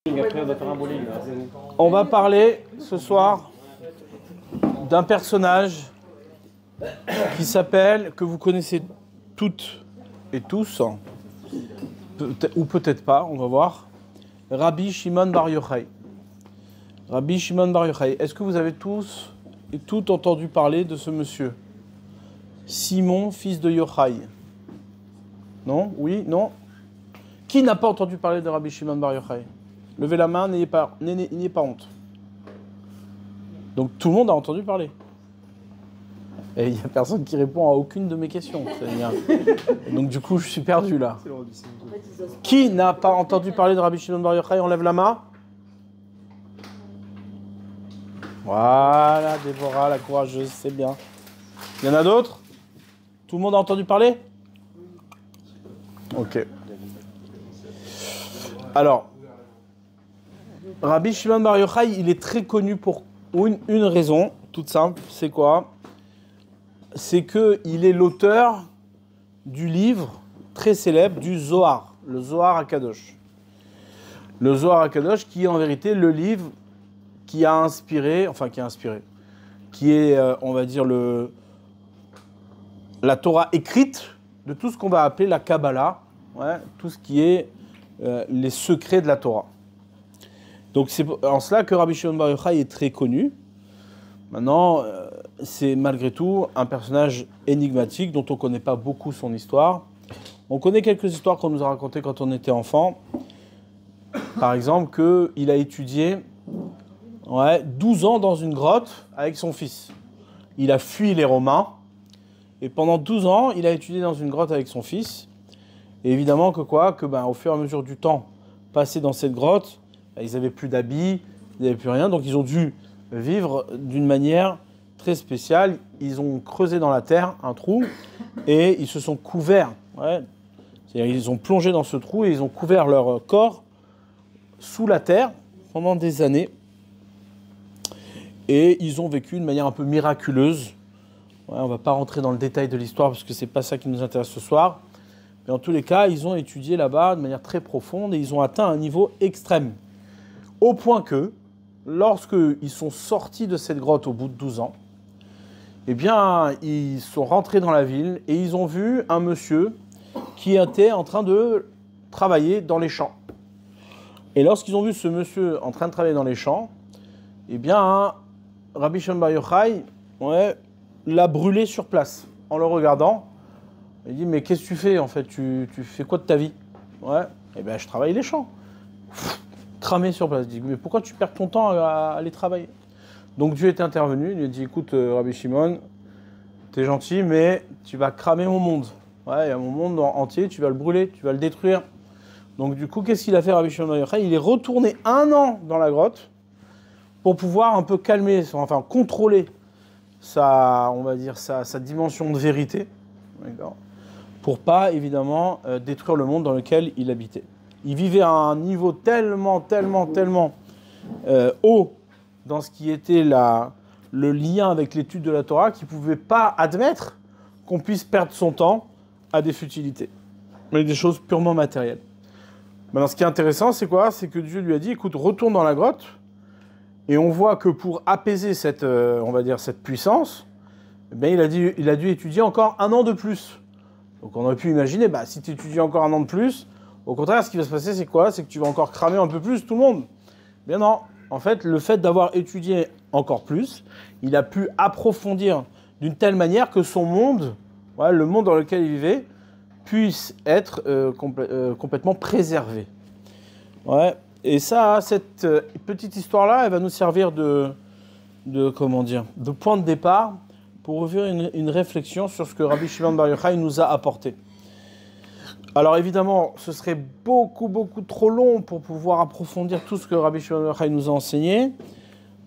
Après, on va faire un bowling. Là. On va parler ce soir d'un personnage qui s'appelle, que vous connaissez toutes et tous, ou peut-être pas, on va voir, Rabbi Shimon Bar Yochai. Rabbi Shimon Bar Yochai. Est-ce que vous avez tous et toutes entendu parler de ce monsieur? Simon, fils de Yochai. Non? Oui? Non? Qui n'a pas entendu parler de Rabbi Shimon Bar Yochai? Levez la main, n'ayez pas honte. Donc tout le monde a entendu parler. Et il n'y a personne qui répond à aucune de mes questions. Donc du coup, je suis perdu là. Qui n'a pas entendu parler de Rabbi Shimon Bar Yochai? On lève la main. Voilà, Déborah, la courageuse, c'est bien. Il y en a d'autres? Tout le monde a entendu parler? Ok. Alors, Rabbi Shimon Bar Yochai, il est très connu pour une raison, toute simple, c'est quoi? C'est qu'il est l'auteur du livre très célèbre du Zohar, le Zohar HaKadosh. Le Zohar HaKadosh qui est en vérité le livre qui a inspiré, qui est, on va dire, la Torah écrite de tout ce qu'on va appeler la Kabbalah, tout ce qui est les secrets de la Torah. Donc c'est en cela que Rabbi Shimon Bar Yochai est très connu. Maintenant, c'est malgré tout un personnage énigmatique dont on ne connaît pas beaucoup son histoire. On connaît quelques histoires qu'on nous a racontées quand on était enfant. Par exemple, qu'il a étudié 12 ans dans une grotte avec son fils. Il a fui les Romains et pendant 12 ans, il a étudié dans une grotte avec son fils. Et évidemment au fur et à mesure du temps passé dans cette grotte, ils n'avaient plus d'habits, ils n'avaient plus rien, donc ils ont dû vivre d'une manière très spéciale. Ils ont creusé dans la terre un trou et ils se sont couverts. C'est-à-dire ils ont plongé dans ce trou et ils ont couvert leur corps sous la terre pendant des années. Et ils ont vécu de manière un peu miraculeuse. On ne va pas rentrer dans le détail de l'histoire parce que ce n'est pas ça qui nous intéresse ce soir. Mais en tous les cas, ils ont étudié là-bas de manière très profonde et ils ont atteint un niveau extrême. Au point que, lorsqu'ils sont sortis de cette grotte au bout de 12 ans, eh bien, ils sont rentrés dans la ville et ils ont vu un monsieur qui était en train de travailler dans les champs. Et lorsqu'ils ont vu ce monsieur en train de travailler dans les champs, eh bien, Rabbi Shimon Bar Yochai l'a brûlé sur place. En le regardant, il dit « Mais qu'est-ce que tu fais en fait? Tu fais quoi de ta vie ?» Eh bien, je travaille les champs. Cramé sur place. Il dit « Mais pourquoi tu perds ton temps à aller travailler ?» Donc Dieu est intervenu, il lui a dit « Écoute, Rabbi Shimon, t'es gentil, mais tu vas cramer mon monde. Il y a mon monde entier, tu vas le brûler, tu vas le détruire. » Donc du coup, qu'est-ce qu'il a fait, Rabbi Shimon Bar Yochai? Il est retourné 1 an dans la grotte pour pouvoir un peu contrôler sa dimension de vérité, pour pas évidemment détruire le monde dans lequel il habitait. Il vivait à un niveau tellement haut dans ce qui était le lien avec l'étude de la Torah qu'il ne pouvait pas admettre qu'on puisse perdre son temps à des futilités, mais des choses purement matérielles. Maintenant, ce qui est intéressant, c'est quoi? C'est que Dieu lui a dit, écoute, retourne dans la grotte, et on voit que pour apaiser cette puissance, il a dû étudier encore 1 an de plus. Donc on aurait pu imaginer, si tu étudies encore 1 an de plus, au contraire, ce qui va se passer, c'est quoi? C'est que tu vas encore cramer un peu plus tout le monde. Bien non. En fait, le fait d'avoir étudié encore plus, il a pu approfondir d'une telle manière que son monde, le monde dans lequel il vivait, puisse être complètement préservé. Et ça, cette petite histoire-là, elle va nous servir de point de départ pour ouvrir une réflexion sur ce que Rabbi Shimon Bar Yochai nous a apporté. Alors évidemment, ce serait beaucoup trop long pour pouvoir approfondir tout ce que Rabbi Shimon Bar Yochai nous a enseigné,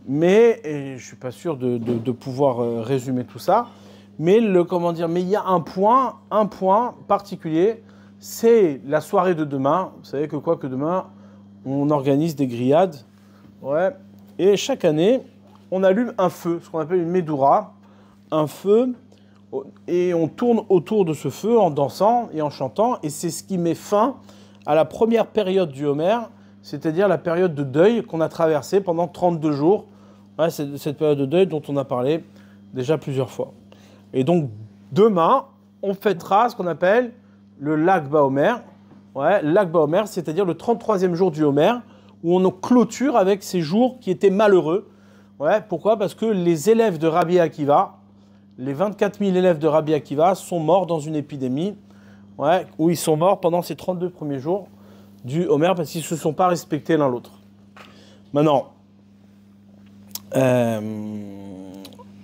mais je ne suis pas sûr de pouvoir résumer tout ça. Mais mais il y a un point particulier, c'est la soirée de demain. Vous savez que demain, on organise des grillades, et chaque année, on allume un feu, ce qu'on appelle une medoura, un feu, et on tourne autour de ce feu en dansant et en chantant, et c'est ce qui met fin à la première période du Homer, c'est-à-dire la période de deuil qu'on a traversée pendant 32 jours. Ouais, c'est cette période de deuil dont on a parlé déjà plusieurs fois. Et donc, demain, on fêtera ce qu'on appelle le Lag BaOmer. Ouais, Lag BaOmer, c'est-à-dire le 33e jour du Homer, où on clôture avec ces jours qui étaient malheureux. Ouais, pourquoi ? Parce que les élèves de Rabbi Akiva, les 24 000 élèves de Rabbi Akiva sont morts dans une épidémie, ouais, où ils sont morts pendant ces 32 premiers jours du Homer parce qu'ils ne se sont pas respectés l'un l'autre. Maintenant,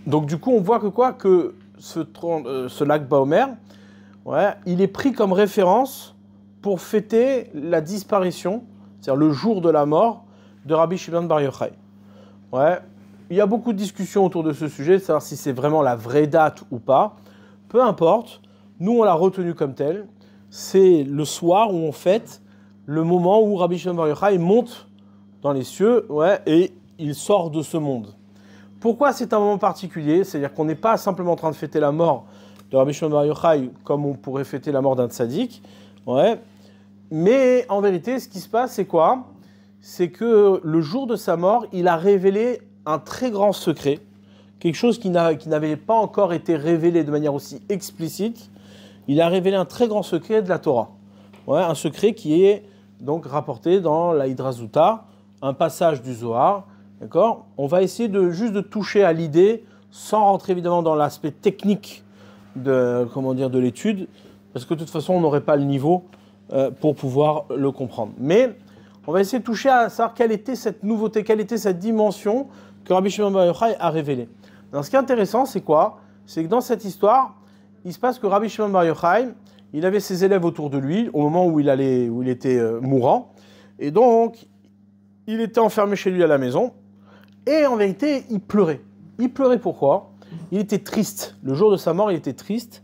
donc du coup, on voit que quoi ? Que ce Lag BaOmer, ouais, il est pris comme référence pour fêter la disparition, c'est-à-dire le jour de la mort de Rabbi Shimon Bar Yochai. Ouais, il y a beaucoup de discussions autour de ce sujet, de savoir si c'est vraiment la vraie date ou pas. Peu importe, nous on l'a retenu comme tel. C'est le soir où on fête le moment où Rabbi Shimon Bar Yochai monte dans les cieux, ouais, et il sort de ce monde. Pourquoi c'est un moment particulier ? C'est-à-dire qu'on n'est pas simplement en train de fêter la mort de Rabbi Shimon Bar Yochai comme on pourrait fêter la mort d'un tzaddik, ouais. Mais en vérité, ce qui se passe, c'est quoi ? C'est que le jour de sa mort, il a révélé un très grand secret, quelque chose qui n'avait pas encore été révélé de manière aussi explicite. Il a révélé un très grand secret de la Torah. Ouais, un secret qui est donc rapporté dans la Hidrazuta, un passage du Zohar. D'accord ? On va essayer juste de toucher à l'idée, sans rentrer évidemment dans l'aspect technique de l'étude, parce que de toute façon, on n'aurait pas le niveau pour pouvoir le comprendre. Mais on va essayer de toucher à savoir quelle était cette nouveauté, quelle était cette dimension que Rabbi Shimon Bar Yochai a révélée. Alors, ce qui est intéressant, c'est quoi ? C'est que dans cette histoire, il se passe que Rabbi Shimon Bar Yochai, il avait ses élèves autour de lui au moment où il était mourant, et donc il était enfermé chez lui à la maison, et en vérité, il pleurait. Il pleurait pourquoi ? Il était triste. Le jour de sa mort, il était triste.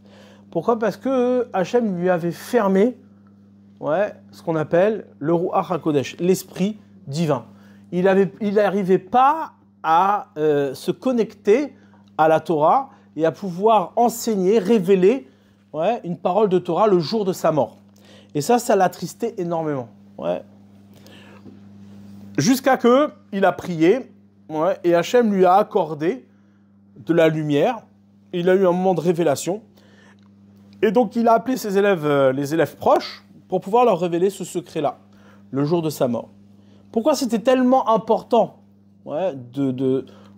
Pourquoi ? Parce que Hachem lui avait fermé, ouais, ce qu'on appelle le Ruach HaKodesh, l'esprit divin. Il n'arrivait pas à se connecter à la Torah et à pouvoir enseigner, révéler, ouais, une parole de Torah le jour de sa mort. Et ça l'attristait énormément. Ouais. Jusqu'à que il a prié, ouais, et Hachem lui a accordé de la lumière. Il a eu un moment de révélation. Et donc il a appelé ses élèves, les élèves proches, pour pouvoir leur révéler ce secret-là, le jour de sa mort. Pourquoi c'était tellement important, ouais,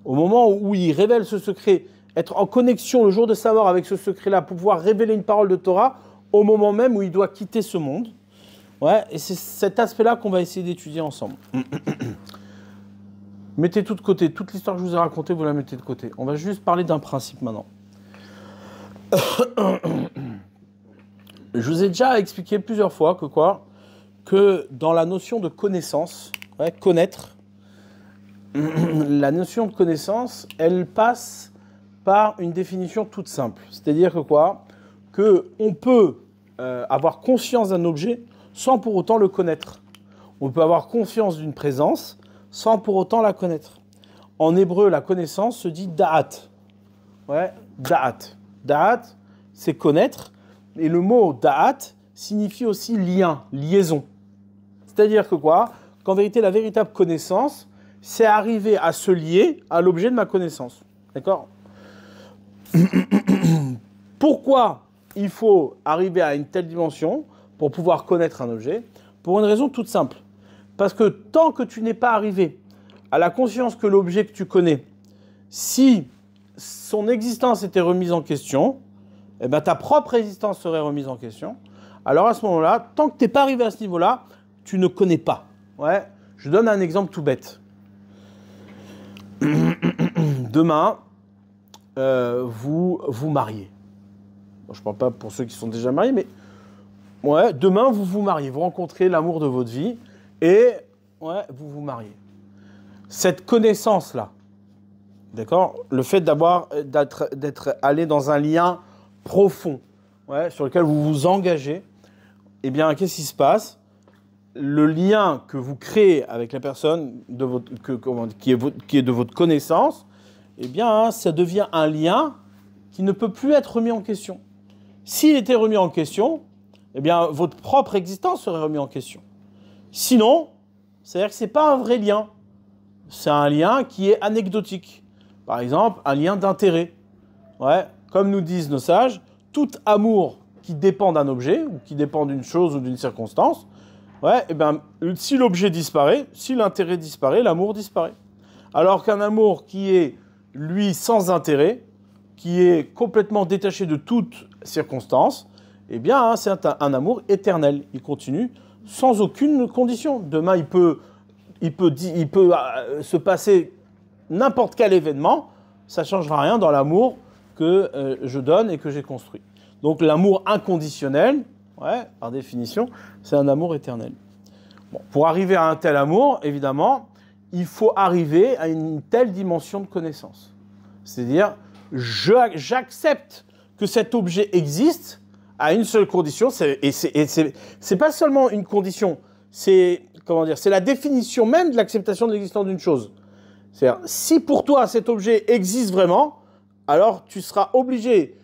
au moment où il révèle ce secret, être en connexion le jour de sa mort avec ce secret-là, pour pouvoir révéler une parole de Torah au moment même où il doit quitter ce monde. Ouais, et c'est cet aspect-là qu'on va essayer d'étudier ensemble. Mettez tout de côté, toute l'histoire que je vous ai racontée, vous la mettez de côté. On va juste parler d'un principe maintenant. Je vous ai déjà expliqué plusieurs fois que dans la notion de connaissance, ouais, connaître, la notion de connaissance, elle passe par une définition toute simple. C'est-à-dire que on peut avoir conscience d'un objet sans pour autant le connaître. On peut avoir conscience d'une présence sans pour autant la connaître. En hébreu, la connaissance se dit da'at. Ouais, da'at. Da'at, c'est connaître. Et le mot da'at signifie aussi lien, liaison. C'est-à-dire qu'en vérité, la véritable connaissance, c'est arriver à se lier à l'objet de ma connaissance. D'accord ? Pourquoi il faut arriver à une telle dimension pour pouvoir connaître un objet ? Pour une raison toute simple. Parce que tant que tu n'es pas arrivé à la conscience que l'objet que tu connais, si son existence était remise en question, eh ben ta propre existence serait remise en question. Alors à ce moment-là, tant que tu n'es pas arrivé à ce niveau-là, tu ne connais pas. Ouais. Je donne un exemple tout bête. Demain, vous vous mariez. Bon, je ne parle pas pour ceux qui sont déjà mariés, mais ouais, demain, vous vous mariez. Vous rencontrez l'amour de votre vie et ouais, vous vous mariez. Cette connaissance-là, d'accord, le fait d'être allé dans un lien profond, ouais, sur lequel vous vous engagez, eh bien, qu'est-ce qui se passe ? Le lien que vous créez avec la personne qui est de votre connaissance, eh bien, ça devient un lien qui ne peut plus être remis en question. S'il était remis en question, eh bien, votre propre existence serait remise en question. Sinon, c'est-à-dire que ce n'est pas un vrai lien. C'est un lien qui est anecdotique. Par exemple, un lien d'intérêt. Ouais, comme nous disent nos sages, tout amour qui dépend d'un objet, ou qui dépend d'une chose ou d'une circonstance, ouais, et ben, si l'objet disparaît, si l'intérêt disparaît, l'amour disparaît. Alors qu'un amour qui est, lui, sans intérêt, qui est complètement détaché de toute circonstance, eh bien, hein, c'est un amour éternel. Il continue sans aucune condition. Demain, il peut se passer n'importe quel événement, ça ne changera rien dans l'amour que je donne et que j'ai construit. Donc l'amour inconditionnel, ouais, par définition, c'est un amour éternel. Bon, pour arriver à un tel amour, évidemment, il faut arriver à une telle dimension de connaissance. C'est-à-dire, j'accepte que cet objet existe à une seule condition, et c'est pas seulement une condition, c'est la définition même de l'acceptation de l'existence d'une chose. C'est-à-dire, si pour toi cet objet existe vraiment, alors tu seras obligé,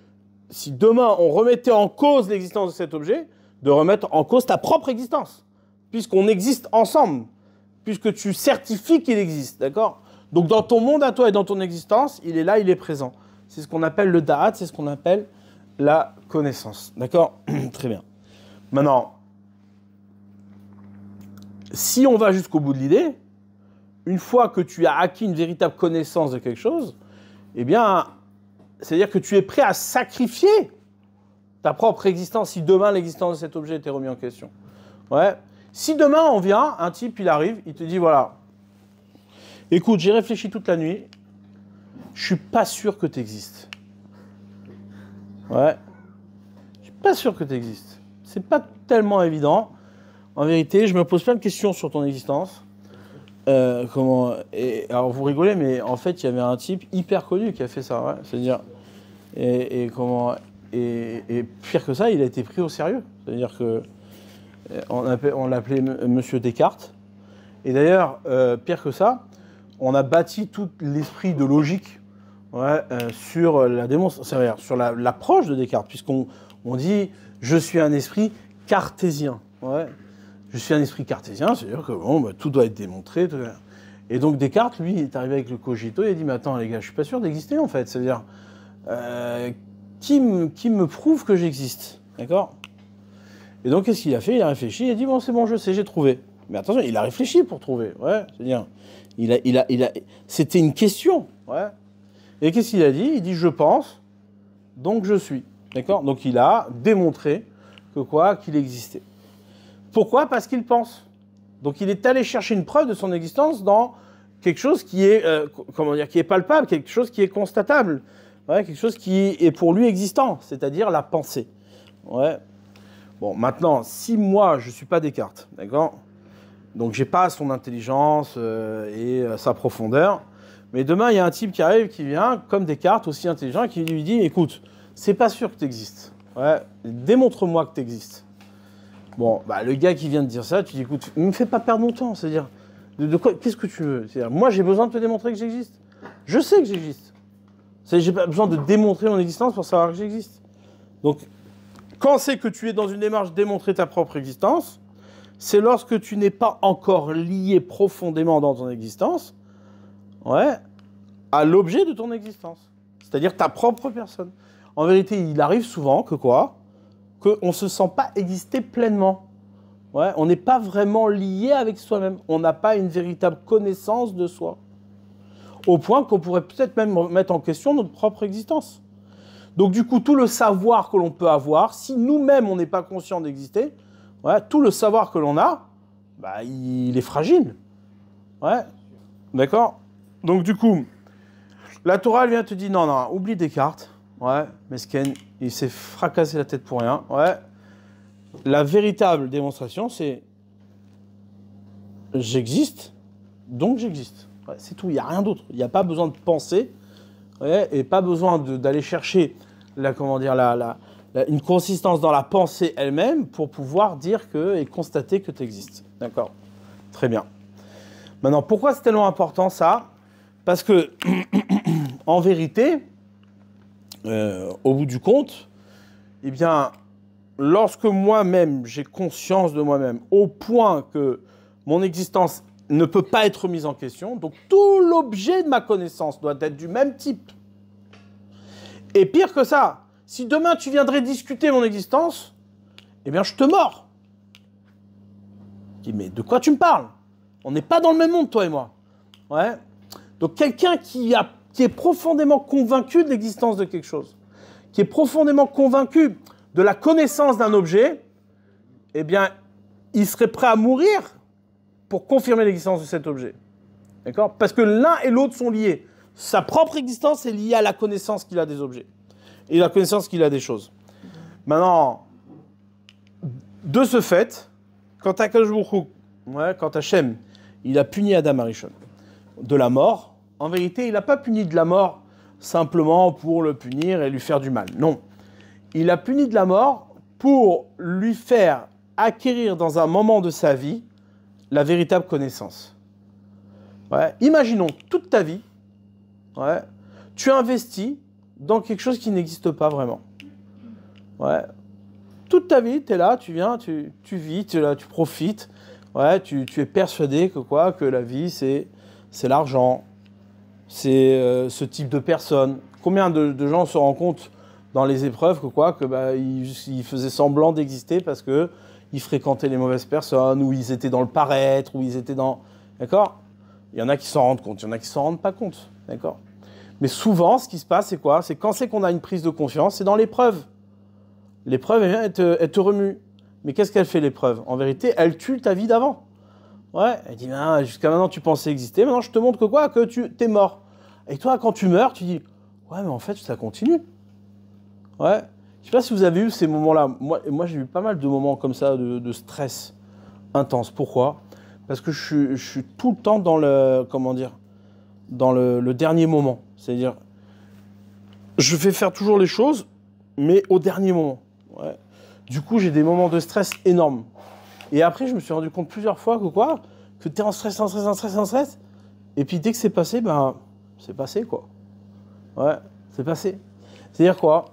si demain on remettait en cause l'existence de cet objet, de remettre en cause ta propre existence, puisqu'on existe ensemble, puisque tu certifies qu'il existe, d'accord ? Donc dans ton monde à toi et dans ton existence, il est là, il est présent. C'est ce qu'on appelle le da'at, c'est ce qu'on appelle la connaissance, d'accord ? Très bien. Maintenant, si on va jusqu'au bout de l'idée, une fois que tu as acquis une véritable connaissance de quelque chose, eh bien, c'est-à-dire que tu es prêt à sacrifier ta propre existence si demain l'existence de cet objet était remise en question. Ouais. Si demain on vient, un type il arrive, il te dit voilà, écoute, j'ai réfléchi toute la nuit, je suis pas sûr que tu existes. Ouais. Je suis pas sûr que tu existes. C'est pas tellement évident. En vérité, je me pose plein de questions sur ton existence. Alors vous rigolez, mais en fait, il y avait un type hyper connu qui a fait ça. Ouais. C'est-à-dire, et pire que ça, il a été pris au sérieux. C'est-à-dire que on l'appelait Monsieur Descartes. Et d'ailleurs, pire que ça, on a bâti tout l'esprit de logique, ouais, sur la démonstration, sur l'approche de Descartes, puisqu'on dit je suis un esprit cartésien. Ouais. Je suis un esprit cartésien, c'est-à-dire que bon, bah, tout doit être démontré. Et donc Descartes, lui, il est arrivé avec le cogito, il a dit mais attends les gars, je suis pas sûr d'exister en fait. C'est-à-dire qui me prouve que j'existe, d'accord ? Et donc qu'est-ce qu'il a fait ? Il a réfléchi, il a dit bon c'est bon, je sais, j'ai trouvé. Mais attention, il a réfléchi pour trouver, ouais. C'est-à-dire c'était une question, ouais. Et qu'est-ce qu'il a dit ? Il dit je pense, donc je suis, d'accord ? Donc il a démontré qu'il existait. Pourquoi ? Parce qu'il pense. Donc il est allé chercher une preuve de son existence dans quelque chose qui est, qui est palpable, quelque chose qui est constatable, ouais, quelque chose qui est pour lui existant, c'est-à-dire la pensée. Ouais. Bon, maintenant, si moi je suis pas Descartes, d'accord ? Donc j'ai pas son intelligence et sa profondeur, mais demain il y a un type qui arrive, qui vient comme Descartes, aussi intelligent, qui lui dit, écoute, c'est pas sûr que tu existes. Ouais, démontre-moi que tu existes. Bon, bah, le gars qui vient de dire ça, tu dis, écoute, ne me fais pas perdre mon temps. C'est-à-dire, de quoi, qu'est-ce que tu veux ? C'est-à-dire, moi, j'ai besoin de te démontrer que j'existe. Je sais que j'existe. J'ai pas besoin de démontrer mon existence pour savoir que j'existe. Donc, quand c'est que tu es dans une démarche de démontrer ta propre existence, c'est lorsque tu n'es pas encore lié profondément dans ton existence, ouais, à l'objet de ton existence. C'est-à-dire ta propre personne. En vérité, il arrive souvent que quoi ? Qu'on ne se sent pas exister pleinement. Ouais, on n'est pas vraiment lié avec soi-même. On n'a pas une véritable connaissance de soi. Au point qu'on pourrait peut-être même mettre en question notre propre existence. Donc du coup, tout le savoir que l'on peut avoir, si nous-mêmes on n'est pas conscient d'exister, ouais, tout le savoir que l'on a, bah, il est fragile. Ouais, d'accord ? Donc du coup, la Torah elle vient te dire non, oublie Descartes. Ouais, mesquine, il s'est fracassé la tête pour rien. Ouais. La véritable démonstration, c'est j'existe, donc j'existe. Ouais, c'est tout, il n'y a rien d'autre. Il n'y a pas besoin de penser, ouais, et pas besoin d'aller chercher une consistance dans la pensée elle-même pour pouvoir dire et constater que tu existes. D'accord ? Très bien. Maintenant, pourquoi c'est tellement important ça ? Parce que, en vérité, au bout du compte, eh bien, lorsque moi-même, j'ai conscience de moi-même, au point que mon existence ne peut pas être remise en question. Donc, tout l'objet de ma connaissance doit être du même type. Et pire que ça, si demain tu viendrais discuter mon existence, eh bien, je te mords. Je dis, mais de quoi tu me parles? On n'est pas dans le même monde, toi et moi. Ouais. Donc, quelqu'un qui est profondément convaincu de l'existence de quelque chose, qui est profondément convaincu de la connaissance d'un objet, eh bien, il serait prêt à mourir pour confirmer l'existence de cet objet. D'accord? Parce que l'un et l'autre sont liés. Sa propre existence est liée à la connaissance qu'il a des objets et la connaissance qu'il a des choses. Maintenant, de ce fait, quand Hachem, il a puni Adam Arishon de la mort, en vérité, il n'a pas puni de la mort simplement pour le punir et lui faire du mal. Non. Il a puni de la mort pour lui faire acquérir dans un moment de sa vie la véritable connaissance. Ouais. Imaginons toute ta vie, ouais, tu investis dans quelque chose qui n'existe pas vraiment. Ouais. Toute ta vie, tu es là, tu viens, tu vis, tu es là, tu profites. Ouais, tu es persuadé que la vie, c'est l'argent, c'est ce type de personne. Combien de gens se rendent compte dans les épreuves ils faisaient semblant d'exister parce qu'ils fréquentaient les mauvaises personnes, ou ils étaient dans le paraître, ou ils étaient dans... D'accord? Il y en a qui s'en rendent compte, il y en a qui s'en rendent pas compte. D'accord? Mais souvent, ce qui se passe, c'est quoi? C'est quand c'est qu'on a une prise de confiance, c'est dans l'épreuve. L'épreuve, elle te remue. Mais qu'est-ce qu'elle fait, l'épreuve? En vérité, elle tue ta vie d'avant. Ouais, elle dit, jusqu'à maintenant, tu pensais exister, maintenant, je te montre que tu es mort. Et toi, quand tu meurs, tu dis, ouais, mais en fait, ça continue. Ouais. Je sais pas si vous avez eu ces moments-là. Moi j'ai eu pas mal de moments comme ça, de stress intense. Pourquoi? Parce que je suis tout le temps dans le dernier moment. C'est-à-dire, je vais faire toujours les choses, mais au dernier moment. Ouais. Du coup, j'ai des moments de stress énormes. Et après, je me suis rendu compte plusieurs fois que tu es en stress. Et puis, dès que c'est passé, c'est passé, quoi. Ouais, c'est passé. C'est-à-dire quoi?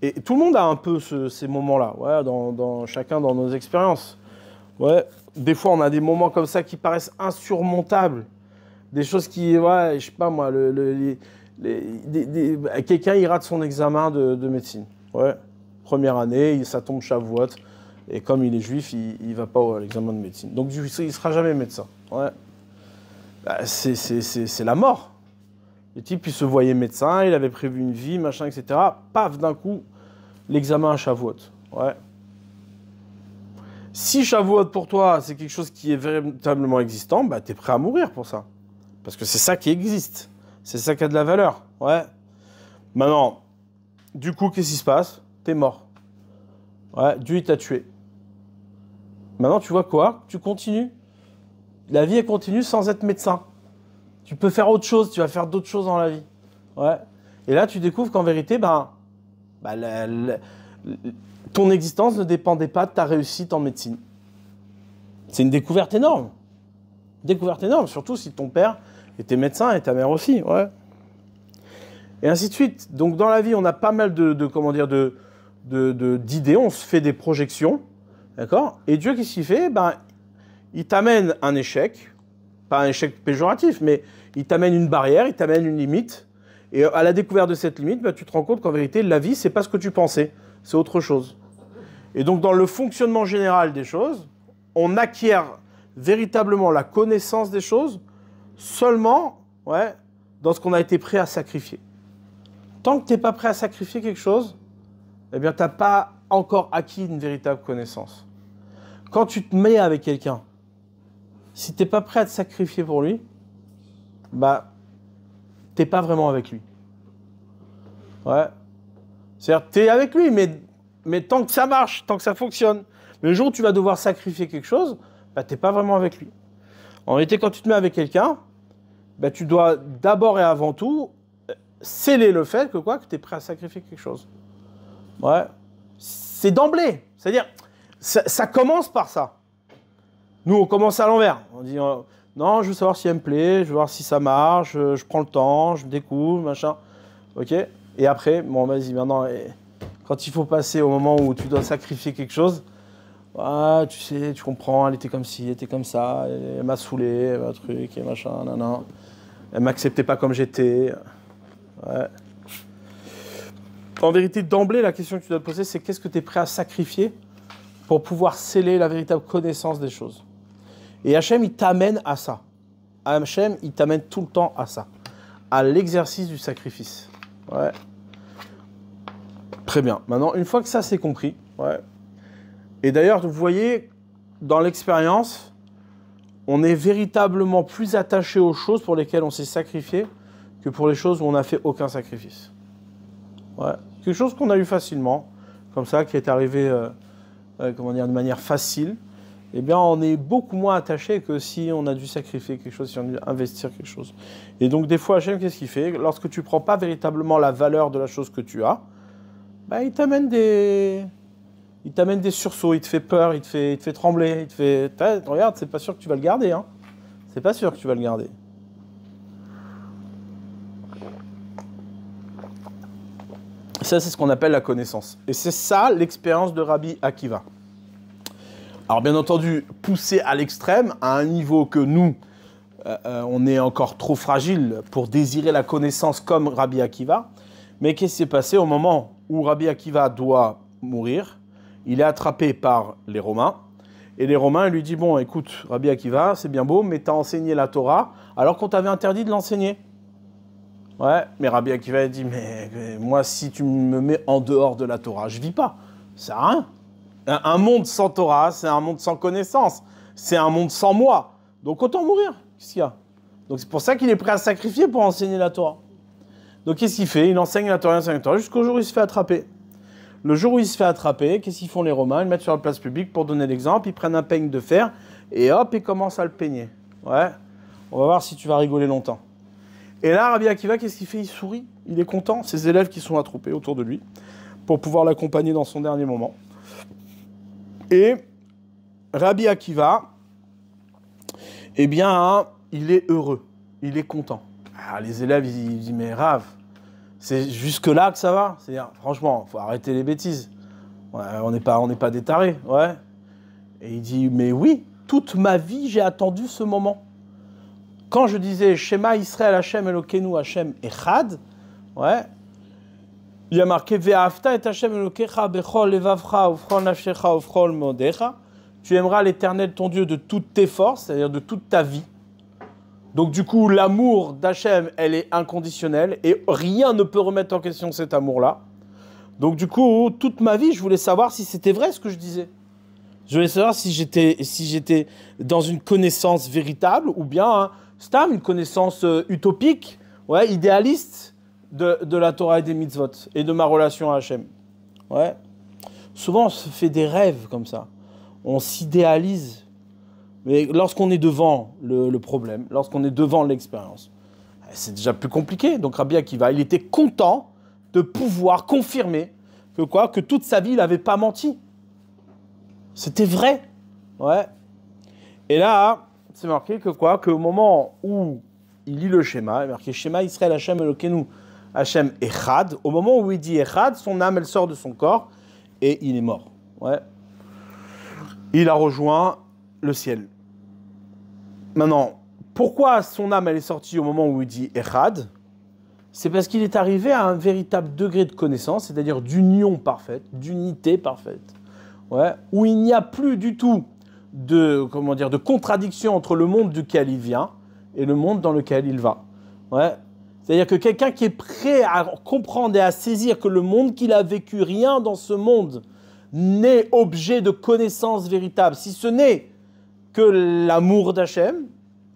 Et tout le monde a un peu ces moments-là, ouais, chacun dans nos expériences. Ouais, des fois, on a des moments comme ça qui paraissent insurmontables. Des choses qui, ouais, je sais pas moi, quelqu'un il rate son examen de médecine. Ouais, première année, ça tombe Shavuot. Et comme il est juif, il va pas à l'examen de médecine. Donc, il sera jamais médecin. Ouais. C'est la mort. Le type, il se voyait médecin, il avait prévu une vie, machin, etc. Paf, d'un coup, l'examen à Shavuot. Ouais. Si Shavuot, pour toi, c'est quelque chose qui est véritablement existant, tu es prêt à mourir pour ça. Parce que c'est ça qui existe. C'est ça qui a de la valeur. Ouais. Maintenant, du coup, qu'est-ce qui se passe? T'es mort. Ouais, Dieu, il t'a tué. Maintenant, tu vois quoi? Tu continues. La vie, elle continue sans être médecin. Tu peux faire autre chose, tu vas faire d'autres choses dans la vie. Ouais. Et là, tu découvres qu'en vérité, ton existence ne dépendait pas de ta réussite en médecine. C'est une découverte énorme. Découverte énorme, surtout si ton père était médecin et ta mère aussi. Ouais. Et ainsi de suite. Donc, dans la vie, on a pas mal d'idées, on se fait des projections. D'accord? Et Dieu, qu'est-ce qu'il fait? Il t'amène un échec. Pas un échec péjoratif, mais il t'amène une barrière, il t'amène une limite. Et à la découverte de cette limite, tu te rends compte qu'en vérité, la vie, c'est pas ce que tu pensais, c'est autre chose. Et donc, dans le fonctionnement général des choses, on acquiert véritablement la connaissance des choses seulement dans ce qu'on a été prêt à sacrifier. Tant que tu n'es pas prêt à sacrifier quelque chose, eh bien, tu n'as pas encore acquis une véritable connaissance. Quand tu te mets avec quelqu'un, si tu n'es pas prêt à te sacrifier pour lui, tu n'es pas vraiment avec lui. Ouais. C'est-à-dire, tu es avec lui, mais tant que ça marche, tant que ça fonctionne. Mais le jour où tu vas devoir sacrifier quelque chose, tu n'es pas vraiment avec lui. En réalité, quand tu te mets avec quelqu'un, tu dois d'abord et avant tout sceller le fait que tu es prêt à sacrifier quelque chose. Ouais. C'est d'emblée. C'est-à-dire, ça commence par ça. Nous, on commence à l'envers. On dit, non, je veux savoir si elle me plaît, je veux voir si ça marche, je prends le temps, je découvre, machin. OK? Et après, bon, vas-y, maintenant, quand il faut passer au moment où tu dois sacrifier quelque chose, Ah, tu sais, tu comprends, elle était comme ci, elle était comme ça, elle m'a saoulé, un truc, et machin, nan. Elle m'acceptait pas comme j'étais. Ouais. En vérité, d'emblée, la question que tu dois te poser, c'est qu'est-ce que tu es prêt à sacrifier pour pouvoir sceller la véritable connaissance des choses. Et Hachem, il t'amène à ça. Hachem, il t'amène tout le temps à ça. À l'exercice du sacrifice. Ouais. Très bien. Maintenant, une fois que ça c'est compris, ouais. Et d'ailleurs, vous voyez, dans l'expérience, on est véritablement plus attaché aux choses pour lesquelles on s'est sacrifié que pour les choses où on n'a fait aucun sacrifice. Ouais. Quelque chose qu'on a eu facilement, comme ça, qui est arrivé de manière facile, eh bien, on est beaucoup moins attaché que si on a dû sacrifier quelque chose, si on a dû investir quelque chose. Et donc, des fois, Hachem, qu'est-ce qu'il fait? Lorsque tu ne prends pas véritablement la valeur de la chose que tu as, bah, il t'amène des sursauts, il te fait peur, il te fait trembler, il te fait... Regarde, c'est pas sûr que tu vas le garder, hein. C'est pas sûr que tu vas le garder. Ça, c'est ce qu'on appelle la connaissance. Et c'est ça, l'expérience de Rabbi Akiva. Alors, bien entendu, poussé à l'extrême, à un niveau que nous, on est encore trop fragile pour désirer la connaissance comme Rabbi Akiva. Mais qu'est-ce qui s'est passé au moment où Rabbi Akiva doit mourir? Il est attrapé par les Romains. Et les Romains lui disent, bon, écoute, Rabbi Akiva, c'est bien beau, mais tu as enseigné la Torah alors qu'on t'avait interdit de l'enseigner. Ouais, mais Rabbi Akiva a dit, mais moi, si tu me mets en dehors de la Torah, je vis pas. Ça sert à rien. Un monde sans Torah, c'est un monde sans connaissance. C'est un monde sans moi. Donc autant mourir. Qu'est-ce qu'il y a? Donc c'est pour ça qu'il est prêt à sacrifier pour enseigner la Torah. Donc qu'est-ce qu'il fait? Il enseigne la Torah jusqu'au jour où il se fait attraper. Le jour où il se fait attraper, qu'est-ce qu'ils font les Romains? Ils le mettent sur la place publique pour donner l'exemple. Ils prennent un peigne de fer et hop, ils commencent à le peigner. Ouais, on va voir si tu vas rigoler longtemps. Et là, Rabbi Akiva, qu'est-ce qu'il fait? Il sourit, il est content. Ses élèves qui sont attroupés autour de lui pour pouvoir l'accompagner dans son dernier moment. Et Rabbi Akiva, eh bien, il est heureux, il est content. Alors, les élèves, ils disent, mais Rav, c'est jusque-là que ça va? C'est-à-dire, franchement, il faut arrêter les bêtises. Ouais, on n'est pas des tarés, ouais. Et il dit, mais oui, toute ma vie, j'ai attendu ce moment. Quand je disais Shema Israël Hashem Elokeinu Hashem Echad, ouais, il y a marqué Ve'afta et Hashem Elokecha bechol levavcha ufchol nafshecha ufchol modecha. Tu aimeras l'Éternel ton Dieu de toutes tes forces, c'est-à-dire de toute ta vie. Donc du coup, l'amour d'Hachem, elle est inconditionnelle et rien ne peut remettre en question cet amour-là. Donc du coup, toute ma vie, je voulais savoir si c'était vrai ce que je disais. Je voulais savoir si j'étais dans une connaissance véritable ou bien stam, une connaissance utopique, ouais, idéaliste de la Torah et des mitzvot et de ma relation à Hachem. Ouais. Souvent, on se fait des rêves comme ça. On s'idéalise. Mais lorsqu'on est devant le problème, lorsqu'on est devant l'expérience, c'est déjà plus compliqué. Donc Rabbi Akiva, il était content de pouvoir confirmer que toute sa vie, il n'avait pas menti. C'était vrai. Ouais. Et là, c'est marqué qu'au moment où il lit le schéma, il est marqué Shema Israël Hashem Elokeinu Hashem Echad. Au moment où il dit Echad, son âme, elle sort de son corps et il est mort. Ouais. Il a rejoint le ciel. Maintenant, pourquoi son âme, elle est sortie au moment où il dit Echad? C'est parce qu'il est arrivé à un véritable degré de connaissance, c'est-à-dire d'union parfaite, d'unité parfaite, ouais, où il n'y a plus du tout de contradiction entre le monde duquel il vient et le monde dans lequel il va. Ouais. C'est-à-dire que quelqu'un qui est prêt à comprendre et à saisir que le monde qu'il a vécu, rien dans ce monde n'est objet de connaissance véritable, si ce n'est que l'amour d'Hachem,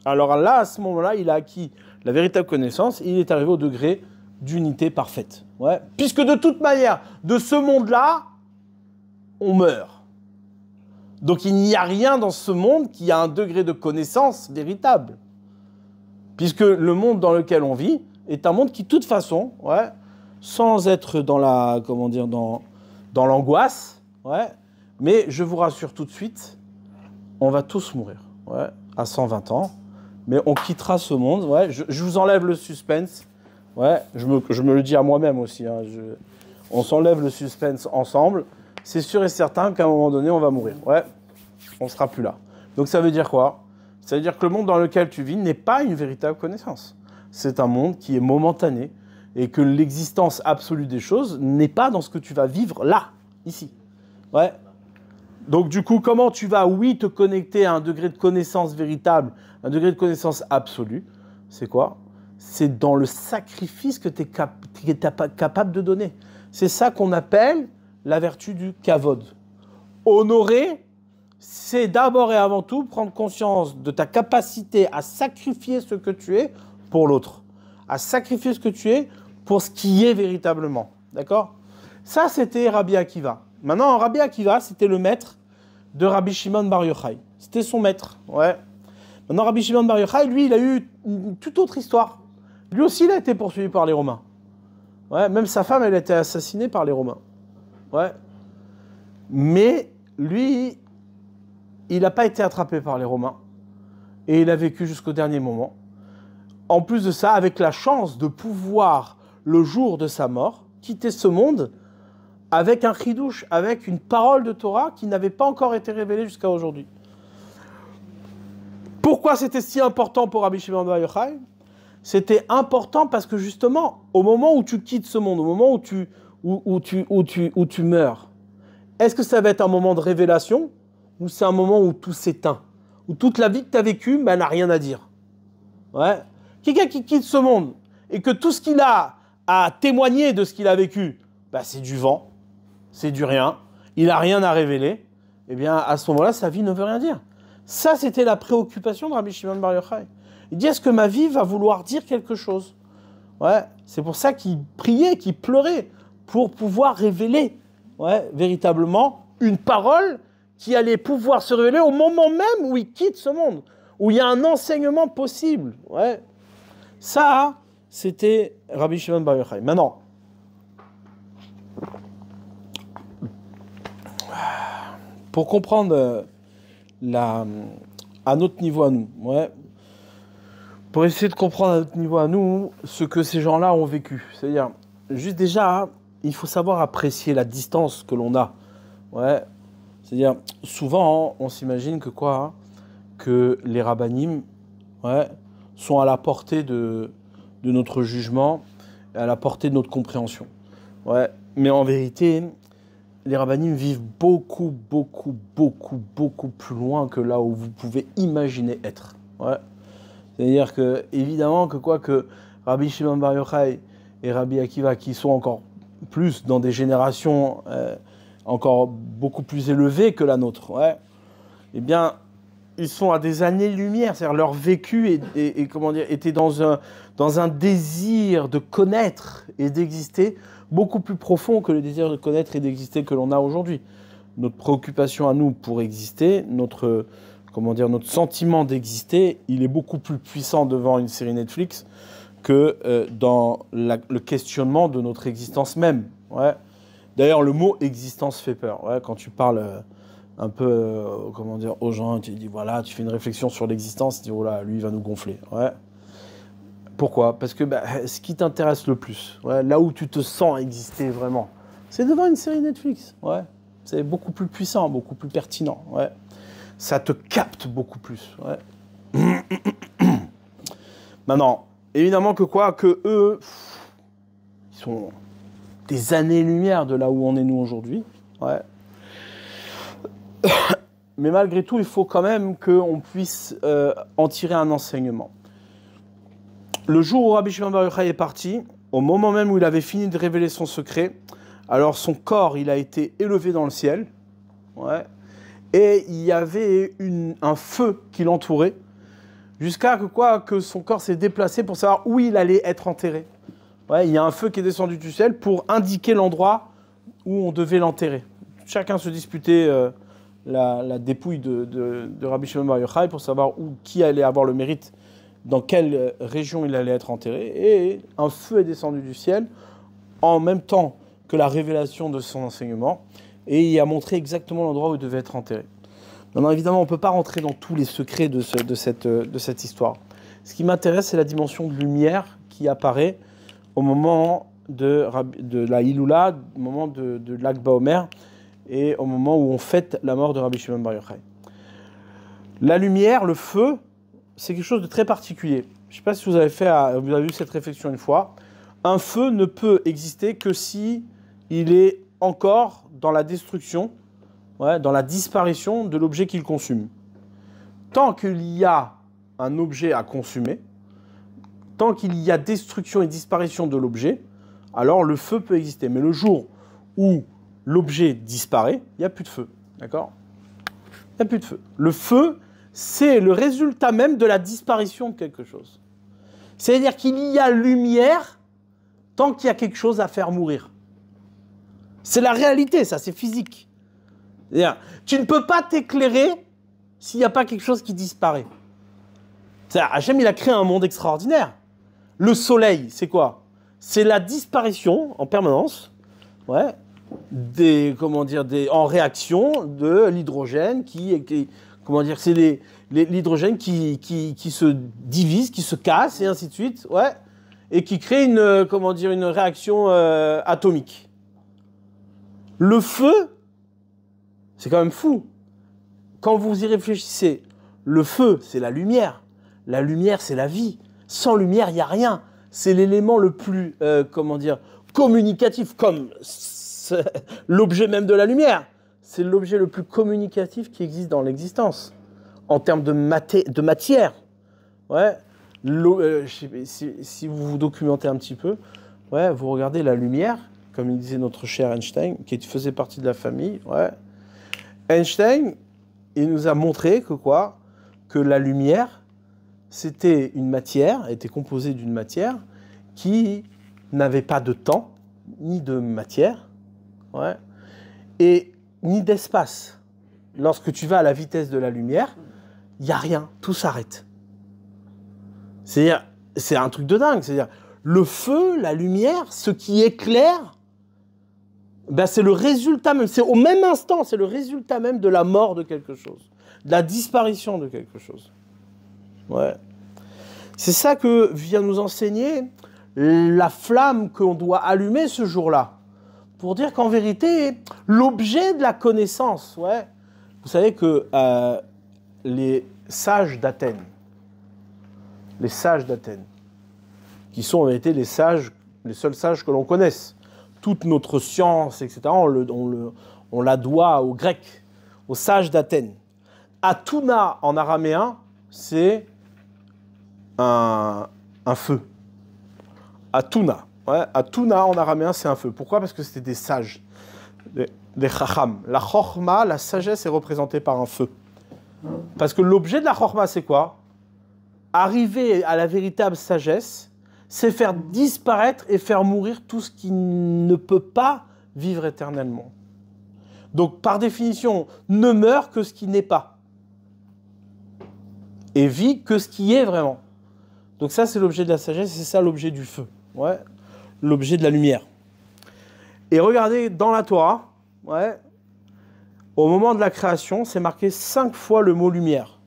alors là, à ce moment-là, il a acquis la véritable connaissance et il est arrivé au degré d'unité parfaite. Ouais. Puisque de toute manière, de ce monde-là, on meurt. Donc il n'y a rien dans ce monde qui a un degré de connaissance véritable. Puisque le monde dans lequel on vit est un monde qui, de toute façon, ouais, sans être dans la, dans l'angoisse, ouais, mais je vous rassure tout de suite, on va tous mourir, ouais, à 120 ans, mais on quittera ce monde, ouais, je vous enlève le suspense, ouais, je me le dis à moi-même aussi, hein, on s'enlève le suspense ensemble, c'est sûr et certain qu'à un moment donné, on va mourir. Ouais, on ne sera plus là. Donc ça veut dire quoi? Ça veut dire que le monde dans lequel tu vis n'est pas une véritable connaissance. C'est un monde qui est momentané et que l'existence absolue des choses n'est pas dans ce que tu vas vivre là, ici. Ouais. Donc du coup, comment tu vas, oui, te connecter à un degré de connaissance véritable, un degré de connaissance absolue? C'est quoi? C'est dans le sacrifice que tu es capable de donner. C'est ça qu'on appelle la vertu du kavod. Honorer, c'est d'abord et avant tout prendre conscience de ta capacité à sacrifier ce que tu es pour l'autre. À sacrifier ce que tu es pour ce qui est véritablement. D'accord? Ça, c'était Rabbi Akiva. Maintenant, Rabbi Akiva, c'était le maître de Rabbi Shimon Bar Yochai. C'était son maître. Ouais. Maintenant, Rabbi Shimon Bar Yochai, lui, il a eu une toute autre histoire. Lui aussi, il a été poursuivi par les Romains. Ouais. Même sa femme, elle a été assassinée par les Romains. Ouais. Mais lui, il n'a pas été attrapé par les Romains. Et il a vécu jusqu'au dernier moment. En plus de ça, avec la chance de pouvoir, le jour de sa mort, quitter ce monde avec un chidouche, avec une parole de Torah qui n'avait pas encore été révélée jusqu'à aujourd'hui. Pourquoi c'était si important pour Rabbi Shimon Bar Yochai? C'était important parce que justement, au moment où tu quittes ce monde, au moment où tu meurs, est-ce que ça va être un moment de révélation ou c'est un moment où tout s'éteint? Où toute la vie que tu as vécue n'a rien à dire? Ouais. Quelqu'un qui quitte ce monde et que tout ce qu'il a à témoigner de ce qu'il a vécu, c'est du vent. C'est du rien, il n'a rien à révéler, eh bien, à ce moment-là, sa vie ne veut rien dire. Ça, c'était la préoccupation de Rabbi Shimon Bar Yochai. Il dit, est-ce que ma vie va vouloir dire quelque chose? Ouais, c'est pour ça qu'il priait, qu'il pleurait, pour pouvoir révéler, véritablement, une parole qui allait pouvoir se révéler au moment même où il quitte ce monde, où il y a un enseignement possible. Ouais. Ça, c'était Rabbi Shimon Bar Yochai. Maintenant, pour comprendre à notre niveau à nous, pour essayer de comprendre à notre niveau à nous ce que ces gens-là ont vécu. C'est-à-dire, juste déjà, il faut savoir apprécier la distance que l'on a. Ouais. C'est-à-dire, souvent, on s'imagine que quoi? Que les rabbanim sont à la portée de notre jugement, à la portée de notre compréhension. Ouais. Mais en vérité, les rabbanim vivent beaucoup plus loin que là où vous pouvez imaginer être. Ouais. C'est-à-dire que, évidemment, que Rabbi Shimon Bar Yochai et Rabbi Akiva, qui sont encore plus dans des générations encore beaucoup plus élevées que la nôtre, eh bien, ils sont à des années-lumière. C'est-à-dire leur vécu était dans un désir de connaître et d'exister beaucoup plus profond que le désir de connaître et d'exister que l'on a aujourd'hui. Notre préoccupation à nous pour exister, notre sentiment d'exister, il est beaucoup plus puissant devant une série Netflix que dans le questionnement de notre existence même. Ouais. D'ailleurs, le mot existence fait peur. Ouais. Quand tu parles un peu aux gens, tu dis voilà, tu fais une réflexion sur l'existence, tu dis oh là, lui il va nous gonfler. Ouais. Pourquoi? Parce que ce qui t'intéresse le plus, là où tu te sens exister vraiment, c'est devant une série Netflix. Ouais. C'est beaucoup plus puissant, beaucoup plus pertinent. Ouais. Ça te capte beaucoup plus. Ouais. Maintenant, évidemment que eux, ils sont des années-lumière de là où on est nous aujourd'hui. Ouais. Mais malgré tout, il faut quand même qu'on puisse en tirer un enseignement. Le jour où Rabbi Shimon Bar Yochai est parti, au moment même où il avait fini de révéler son secret, alors son corps, il a été élevé dans le ciel, et il y avait un feu qui l'entourait, jusqu'à que son corps s'est déplacé pour savoir où il allait être enterré. Il y a un feu qui est descendu du ciel pour indiquer l'endroit où on devait l'enterrer. Chacun se disputait la dépouille de Rabbi Shimon Bar Yochai pour savoir qui allait avoir le mérite, dans quelle région il allait être enterré, et un feu est descendu du ciel en même temps que la révélation de son enseignement, et il a montré exactement l'endroit où il devait être enterré. Maintenant, évidemment, on ne peut pas rentrer dans tous les secrets de cette histoire. Ce qui m'intéresse, c'est la dimension de lumière qui apparaît au moment de la Hiloula, au moment de l'Akba Omer, et au moment où on fête la mort de Rabbi Shimon Bar Yochai. La lumière, le feu, c'est quelque chose de très particulier. Je ne sais pas si vous avez vu cette réflexion une fois. Un feu ne peut exister que si il est encore dans la destruction, dans la disparition de l'objet qu'il consume. Tant qu'il y a un objet à consumer, tant qu'il y a destruction et disparition de l'objet, alors le feu peut exister. Mais le jour où l'objet disparaît, il n'y a plus de feu. D'accord ? Il n'y a plus de feu. Le feu, c'est le résultat même de la disparition de quelque chose. C'est-à-dire qu'il y a lumière tant qu'il y a quelque chose à faire mourir. C'est la réalité, ça, c'est physique. C'est-à-dire, tu ne peux pas t'éclairer s'il n'y a pas quelque chose qui disparaît. C'est-à-dire, Hachem, il a créé un monde extraordinaire. Le soleil, c'est quoi ? C'est la disparition en permanence, en réaction de l'hydrogène c'est l'hydrogène qui se divise, qui se casse et ainsi de suite, et qui crée une réaction atomique. Le feu, c'est quand même fou. Quand vous y réfléchissez, le feu, c'est la lumière. La lumière, c'est la vie. Sans lumière, il n'y a rien. C'est l'élément le plus, communicatif, comme l'objet même de la lumière. C'est l'objet le plus communicatif qui existe dans l'existence, en termes de matière. Si vous vous documentez un petit peu, vous regardez la lumière, comme il disait notre cher Einstein, qui faisait partie de la famille. Einstein, il nous a montré que la lumière, c'était une matière, était composée d'une matière qui n'avait pas de temps, ni de matière, et ni d'espace. Lorsque tu vas à la vitesse de la lumière, il n'y a rien, tout s'arrête. C'est-à-dire, c'est un truc de dingue. C'est-à-dire, le feu, la lumière, ce qui éclaire, c'est le résultat même, c'est au même instant, c'est le résultat même de la mort de quelque chose, de la disparition de quelque chose. C'est ça que vient nous enseigner la flamme qu'on doit allumer ce jour-là, pour dire qu'en vérité, l'objet de la connaissance, vous savez que les sages d'Athènes, qui sont en vérité les seuls sages que l'on connaisse, toute notre science, etc., on la doit aux Grecs, aux sages d'Athènes. Atuna en araméen, c'est un feu. Atuna. Atuna en araméen, c'est un feu. Pourquoi ? Parce que c'était des sages, des chacham. La chorma, la sagesse, est représentée par un feu. Parce que l'objet de la chorma, c'est quoi ? Arriver à la véritable sagesse, c'est faire disparaître et faire mourir tout ce qui ne peut pas vivre éternellement. Donc, par définition, ne meurt que ce qui n'est pas. Et vit que ce qui est vraiment. Donc ça, c'est l'objet de la sagesse, c'est ça l'objet du feu. L'objet de la lumière. Et regardez, dans la Torah, au moment de la création, c'est marqué 5 fois le mot lumière.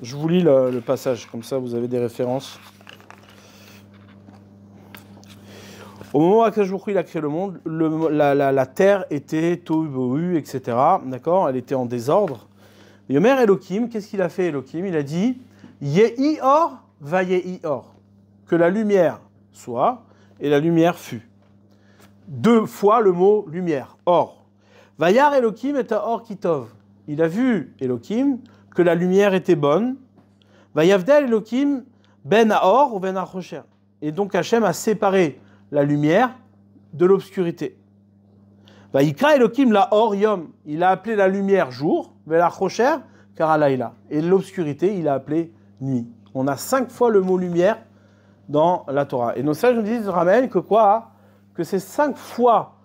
Je vous lis le passage, comme ça vous avez des références. Au moment où Akadosh Baruch Hu il a créé le monde, la terre était tohu bohu, etc. D'accord ? Elle était en désordre. Yomer Elohim, qu'est-ce qu'il a fait Elohim ? Il a dit Yehi or, va yehi or. Que la lumière soit, et la lumière fut. 2 fois le mot lumière, or. Vayar Elohim et or kitov. Il a vu Elohim que la lumière était bonne. Vayavdel Elohim ben aor ou ben achocher. Et donc Hachem a séparé la lumière de l'obscurité. Vayikra Elohim la or yom. Il a appelé la lumière jour, ben achocher karalayla. Et l'obscurité, il a appelé nuit. On a 5 fois le mot lumière dans la Torah. Et nos sages nous disent, ramènent que quoi ? Que ces 5 fois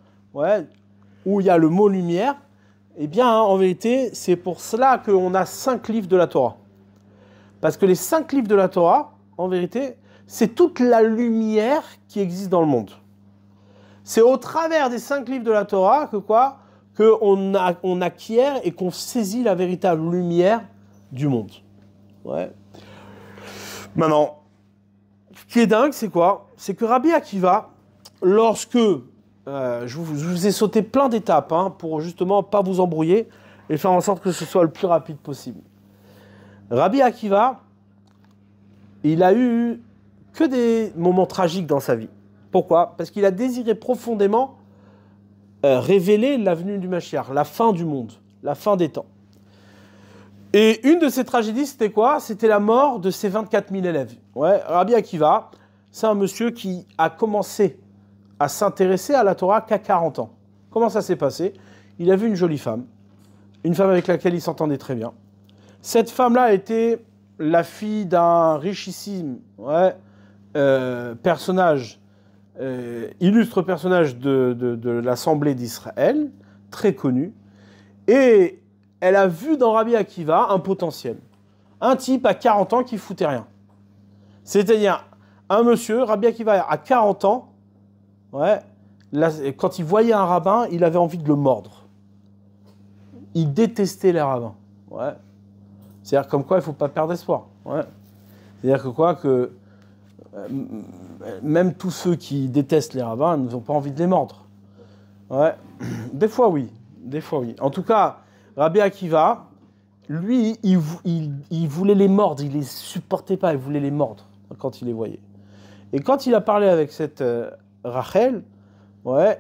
où il y a le mot lumière, eh bien, en vérité, c'est pour cela qu'on a 5 livres de la Torah. Parce que les 5 livres de la Torah, en vérité, c'est toute la lumière qui existe dans le monde. C'est au travers des 5 livres de la Torah qu'on acquiert et qu'on saisit la véritable lumière du monde. Maintenant, ce qui est dingue, c'est quoi ? C'est que Rabbi Akiva, lorsque je vous ai sauté plein d'étapes hein, pour justement pas vous embrouiller et faire en sorte que ce soit le plus rapide possible. Rabbi Akiva, il a eu que des moments tragiques dans sa vie. Pourquoi? Parce qu'il a désiré profondément révéler la venue du Mashiach, la fin du monde, la fin des temps. Et une de ces tragédies, c'était quoi? C'était la mort de ses 24 000 élèves. Ouais, Rabbi Akiva, c'est un monsieur qui a commencé à s'intéresser à la Torah qu'à 40 ans. Comment ça s'est passé? Il a vu une jolie femme, une femme avec laquelle il s'entendait très bien. Cette femme-là était la fille d'un richissime personnage, illustre personnage de l'Assemblée d'Israël, très connu. Et elle a vu dans Rabbi Akiva un potentiel. Un type à 40 ans qui foutait rien. C'est-à-dire, un monsieur, Rabbi Akiva, à 40 ans, quand il voyait un rabbin, il avait envie de le mordre. Il détestait les rabbins. Ouais. C'est-à-dire comme quoi il ne faut pas perdre espoir. Ouais. C'est-à-dire que même tous ceux qui détestent les rabbins n'ont pas envie de les mordre. Ouais. Des fois oui. En tout cas, Rabbi Akiva, lui, il voulait les mordre, il ne les supportait pas, il voulait les mordre quand il les voyait. Et quand il a parlé avec cette Rachel,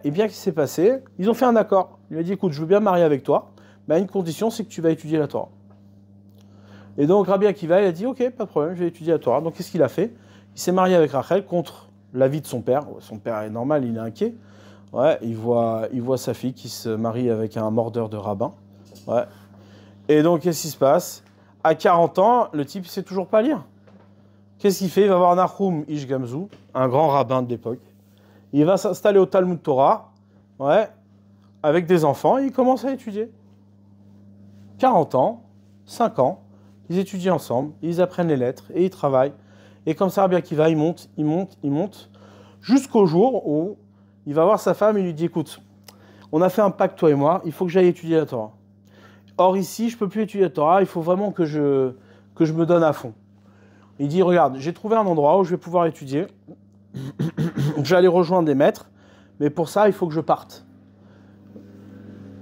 et bien qu'est-ce qui s'est passé? Ils ont fait un accord. Il lui a dit, écoute, je veux bien me marier avec toi, mais à une condition, c'est que tu vas étudier la Torah. Et donc Rabbi Akiva, il a dit, ok, pas de problème, je vais étudier la Torah. Donc qu'est-ce qu'il a fait? Il s'est marié avec Rachel contre l'avis de son père. Son père est normal, il est inquiet. Il voit sa fille qui se marie avec un mordeur de rabbin. Et donc, qu'est-ce qui se passe? À 40 ans, le type ne sait toujours pas lire. Qu'est-ce qu'il fait? Il va voir Nahum Ish Gamzu, un grand rabbin de l'époque. Il va s'installer au Talmud Torah, avec des enfants, et il commence à étudier. 40 ans, 5 ans, ils étudient ensemble, ils apprennent les lettres, et ils travaillent. Et comme ça, Rabbi Akiva, il monte, jusqu'au jour où il va voir sa femme et il lui dit, écoute, on a fait un pacte, toi et moi, il faut que j'aille étudier la Torah. Or ici, je ne peux plus étudier la Torah, il faut vraiment que je me donne à fond. Il dit, regarde, j'ai trouvé un endroit où je vais pouvoir étudier. Je vais aller rejoindre des maîtres, mais pour ça, il faut que je parte.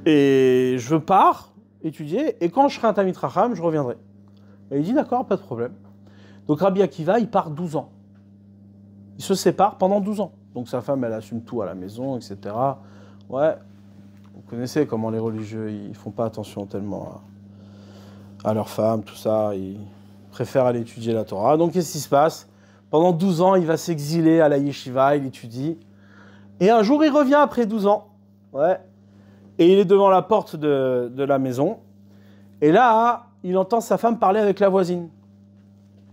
Et je pars étudier, et quand je serai un Talmid Chacham, je reviendrai. Et il dit, d'accord, pas de problème. Donc Rabbi Akiva, il part 12 ans. Il se sépare pendant 12 ans. Donc sa femme, elle assume tout à la maison, etc. Vous connaissez comment les religieux, ils font pas attention tellement à leurs femmes, tout ça. Ils préfèrent aller étudier la Torah. Donc qu'est-ce qui se passe? Pendant 12 ans, il va s'exiler à la yeshiva, il étudie. Et un jour, il revient après 12 ans. Et il est devant la porte de la maison. Et là, il entend sa femme parler avec la voisine.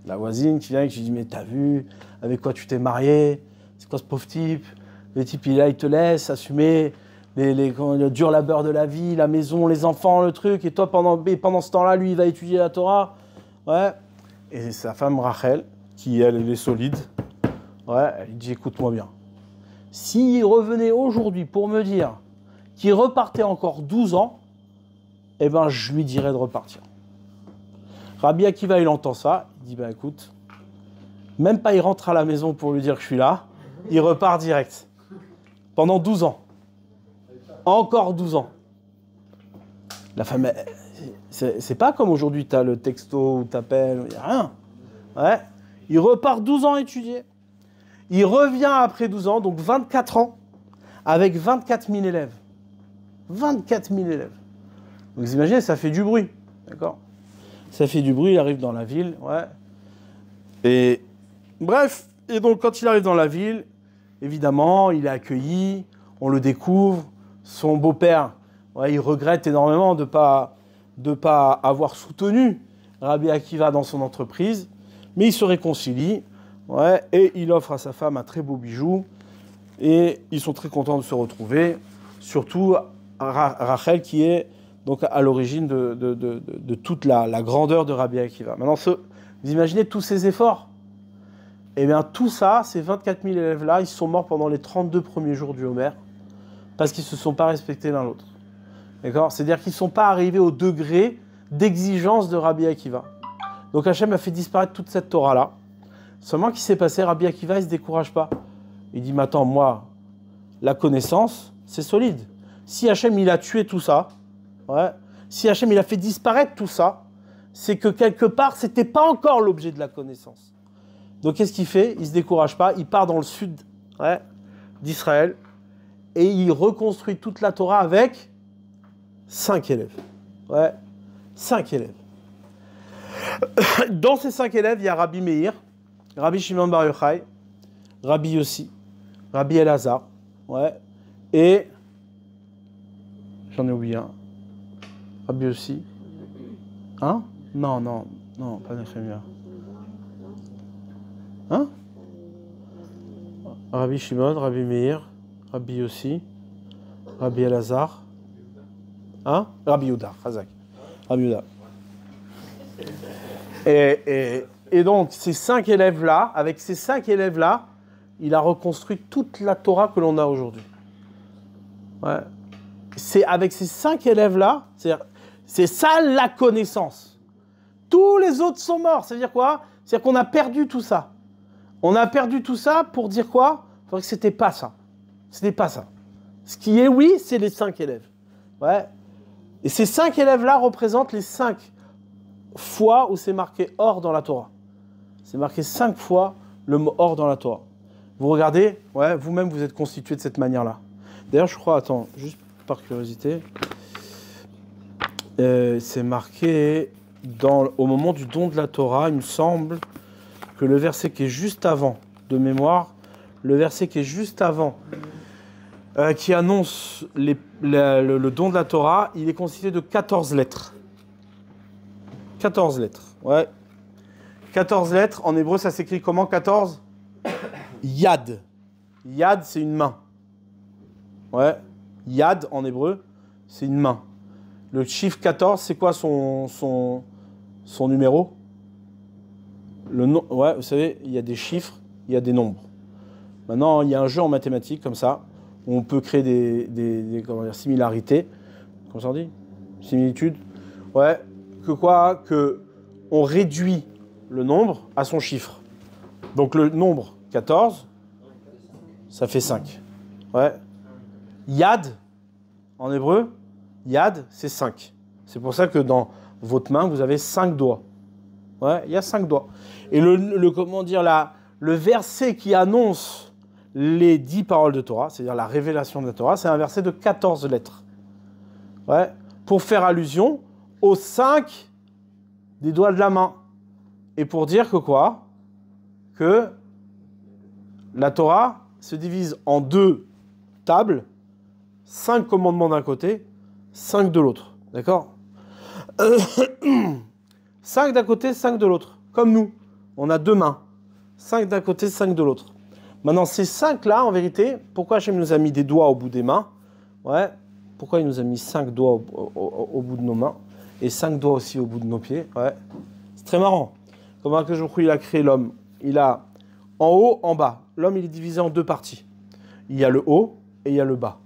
La voisine qui vient et qui lui dit, mais t'as vu avec quoi tu t'es marié? C'est quoi ce pauvre type? Le type, il te laisse assumer le dur labeur de la vie, la maison, les enfants, le truc. Et toi, pendant ce temps-là, lui, il va étudier la Torah. Et sa femme Rachel, qui, elle est solide, elle dit, écoute-moi bien. S'il revenait aujourd'hui pour me dire qu'il repartait encore 12 ans, eh ben, je lui dirais de repartir. Rabbi Akiva, il entend ça, il dit, écoute, même pas il rentre à la maison pour lui dire que je suis là, il repart direct. Pendant 12 ans. Encore 12 ans. La femme, c'est pas comme aujourd'hui, tu as le texto ou t'appelles, il n'y a rien. Il repart 12 ans étudier. Il revient après 12 ans, donc 24 ans, avec 24 000 élèves. 24 000 élèves. Donc vous imaginez, ça fait du bruit. D'accord? Ça fait du bruit, il arrive dans la ville. Et bref, et donc quand il arrive dans la ville, évidemment, il est accueilli, on le découvre. Son beau-père, il regrette énormément de pas avoir soutenu Rabbi Akiva dans son entreprise, mais il se réconcilie, et il offre à sa femme un très beau bijou, et ils sont très contents de se retrouver, surtout Rachel qui est donc à l'origine de toute la grandeur de Rabbi Akiva. Maintenant, vous imaginez tous ces efforts? Eh bien, tout ça, ces 24 000 élèves-là, ils sont morts pendant les 32 premiers jours du Homer, parce qu'ils ne se sont pas respectés l'un l'autre. D'accord? C'est-à-dire qu'ils ne sont pas arrivés au degré d'exigence de Rabbi Akiva. Donc Hachem a fait disparaître toute cette Torah-là. Seulement, qu'est-ce qui s'est passé? Rabbi Akiva, il ne se décourage pas. Il dit, mais attends, moi, la connaissance, c'est solide. Si Hachem, il a tué tout ça, ouais, si Hachem, il a fait disparaître tout ça, c'est que quelque part, ce n'était pas encore l'objet de la connaissance. Donc, qu'est-ce qu'il fait? Il ne se décourage pas, il part dans le sud d'Israël et il reconstruit toute la Torah avec 5 élèves. Ouais, 5 élèves. Dans ces 5 élèves, il y a Rabbi Meir, Rabbi Shimon Bar Yochai, Rabbi Yossi, Rabbi Elazar, ouais, et j'en ai oublié un. Rabbi Yossi. Hein? Non, pas Nechemia. Hein? Rabbi Shimon, Rabbi Meir, Rabbi Yossi, Rabbi Elazar. Hein? Rabbi Yehuda, Chazak. Rabbi Yehuda. Et donc, ces 5 élèves-là, avec ces 5 élèves-là, il a reconstruit toute la Torah que l'on a aujourd'hui. Ouais. C'est avec ces 5 élèves-là, c'est ça la connaissance. Tous les autres sont morts. Ça veut dire quoi? C'est-à-dire qu'on a perdu tout ça. On a perdu tout ça pour dire quoi? Pour dire que c'était pas ça. C'était pas ça. Ce qui est oui, c'est les 5 élèves. Ouais. Et ces 5 élèves-là représentent les 5 fois où c'est marqué or dans la Torah. C'est marqué 5 fois le mot or dans la Torah. Vous regardez, ouais, vous-même vous êtes constitué de cette manière-là. D'ailleurs, je crois, attends, juste par curiosité, c'est marqué au moment du don de la Torah, il me semble que le verset qui est juste avant, de mémoire, le verset qui est juste avant, qui annonce le don de la Torah, il est constitué de 14 lettres. 14 lettres, ouais. 14 lettres, en hébreu, ça s'écrit comment, 14? Yad. Yad, c'est une main. Ouais. Yad, en hébreu, c'est une main. Le chiffre 14, c'est quoi son numéro? Ouais, vous savez, il y a des chiffres, il y a des nombres. Maintenant, il y a un jeu en mathématiques, comme ça, où on peut créer des similarités. Comment ça on dit? Similitudes. Ouais. Que on réduit le nombre à son chiffre. Donc le nombre 14, ça fait 5. Ouais. Yad, en hébreu, Yad, c'est 5. C'est pour ça que dans votre main, vous avez 5 doigts. Ouais, il y a 5 doigts. Et le verset qui annonce les 10 paroles de Torah, c'est-à-dire la révélation de la Torah, c'est un verset de 14 lettres. Ouais. Pour faire allusion aux 5 des doigts de la main. Et pour dire que quoi? Que la Torah se divise en 2 tables, 5 commandements d'un côté, 5 de l'autre. D'accord? 5 d'un côté, 5 de l'autre. Comme nous, on a 2 mains. 5 d'un côté, 5 de l'autre. Maintenant, ces 5-là, en vérité, pourquoi Hachem nous a mis des doigts au bout des mains? Ouais. Pourquoi il nous a mis 5 doigts au bout de nos mains? Et 5 doigts aussi au bout de nos pieds? Ouais. C'est très marrant. Comment que il a créé l'homme? Il a en haut, en bas. L'homme, il est divisé en 2 parties. Il y a le haut et il y a le bas.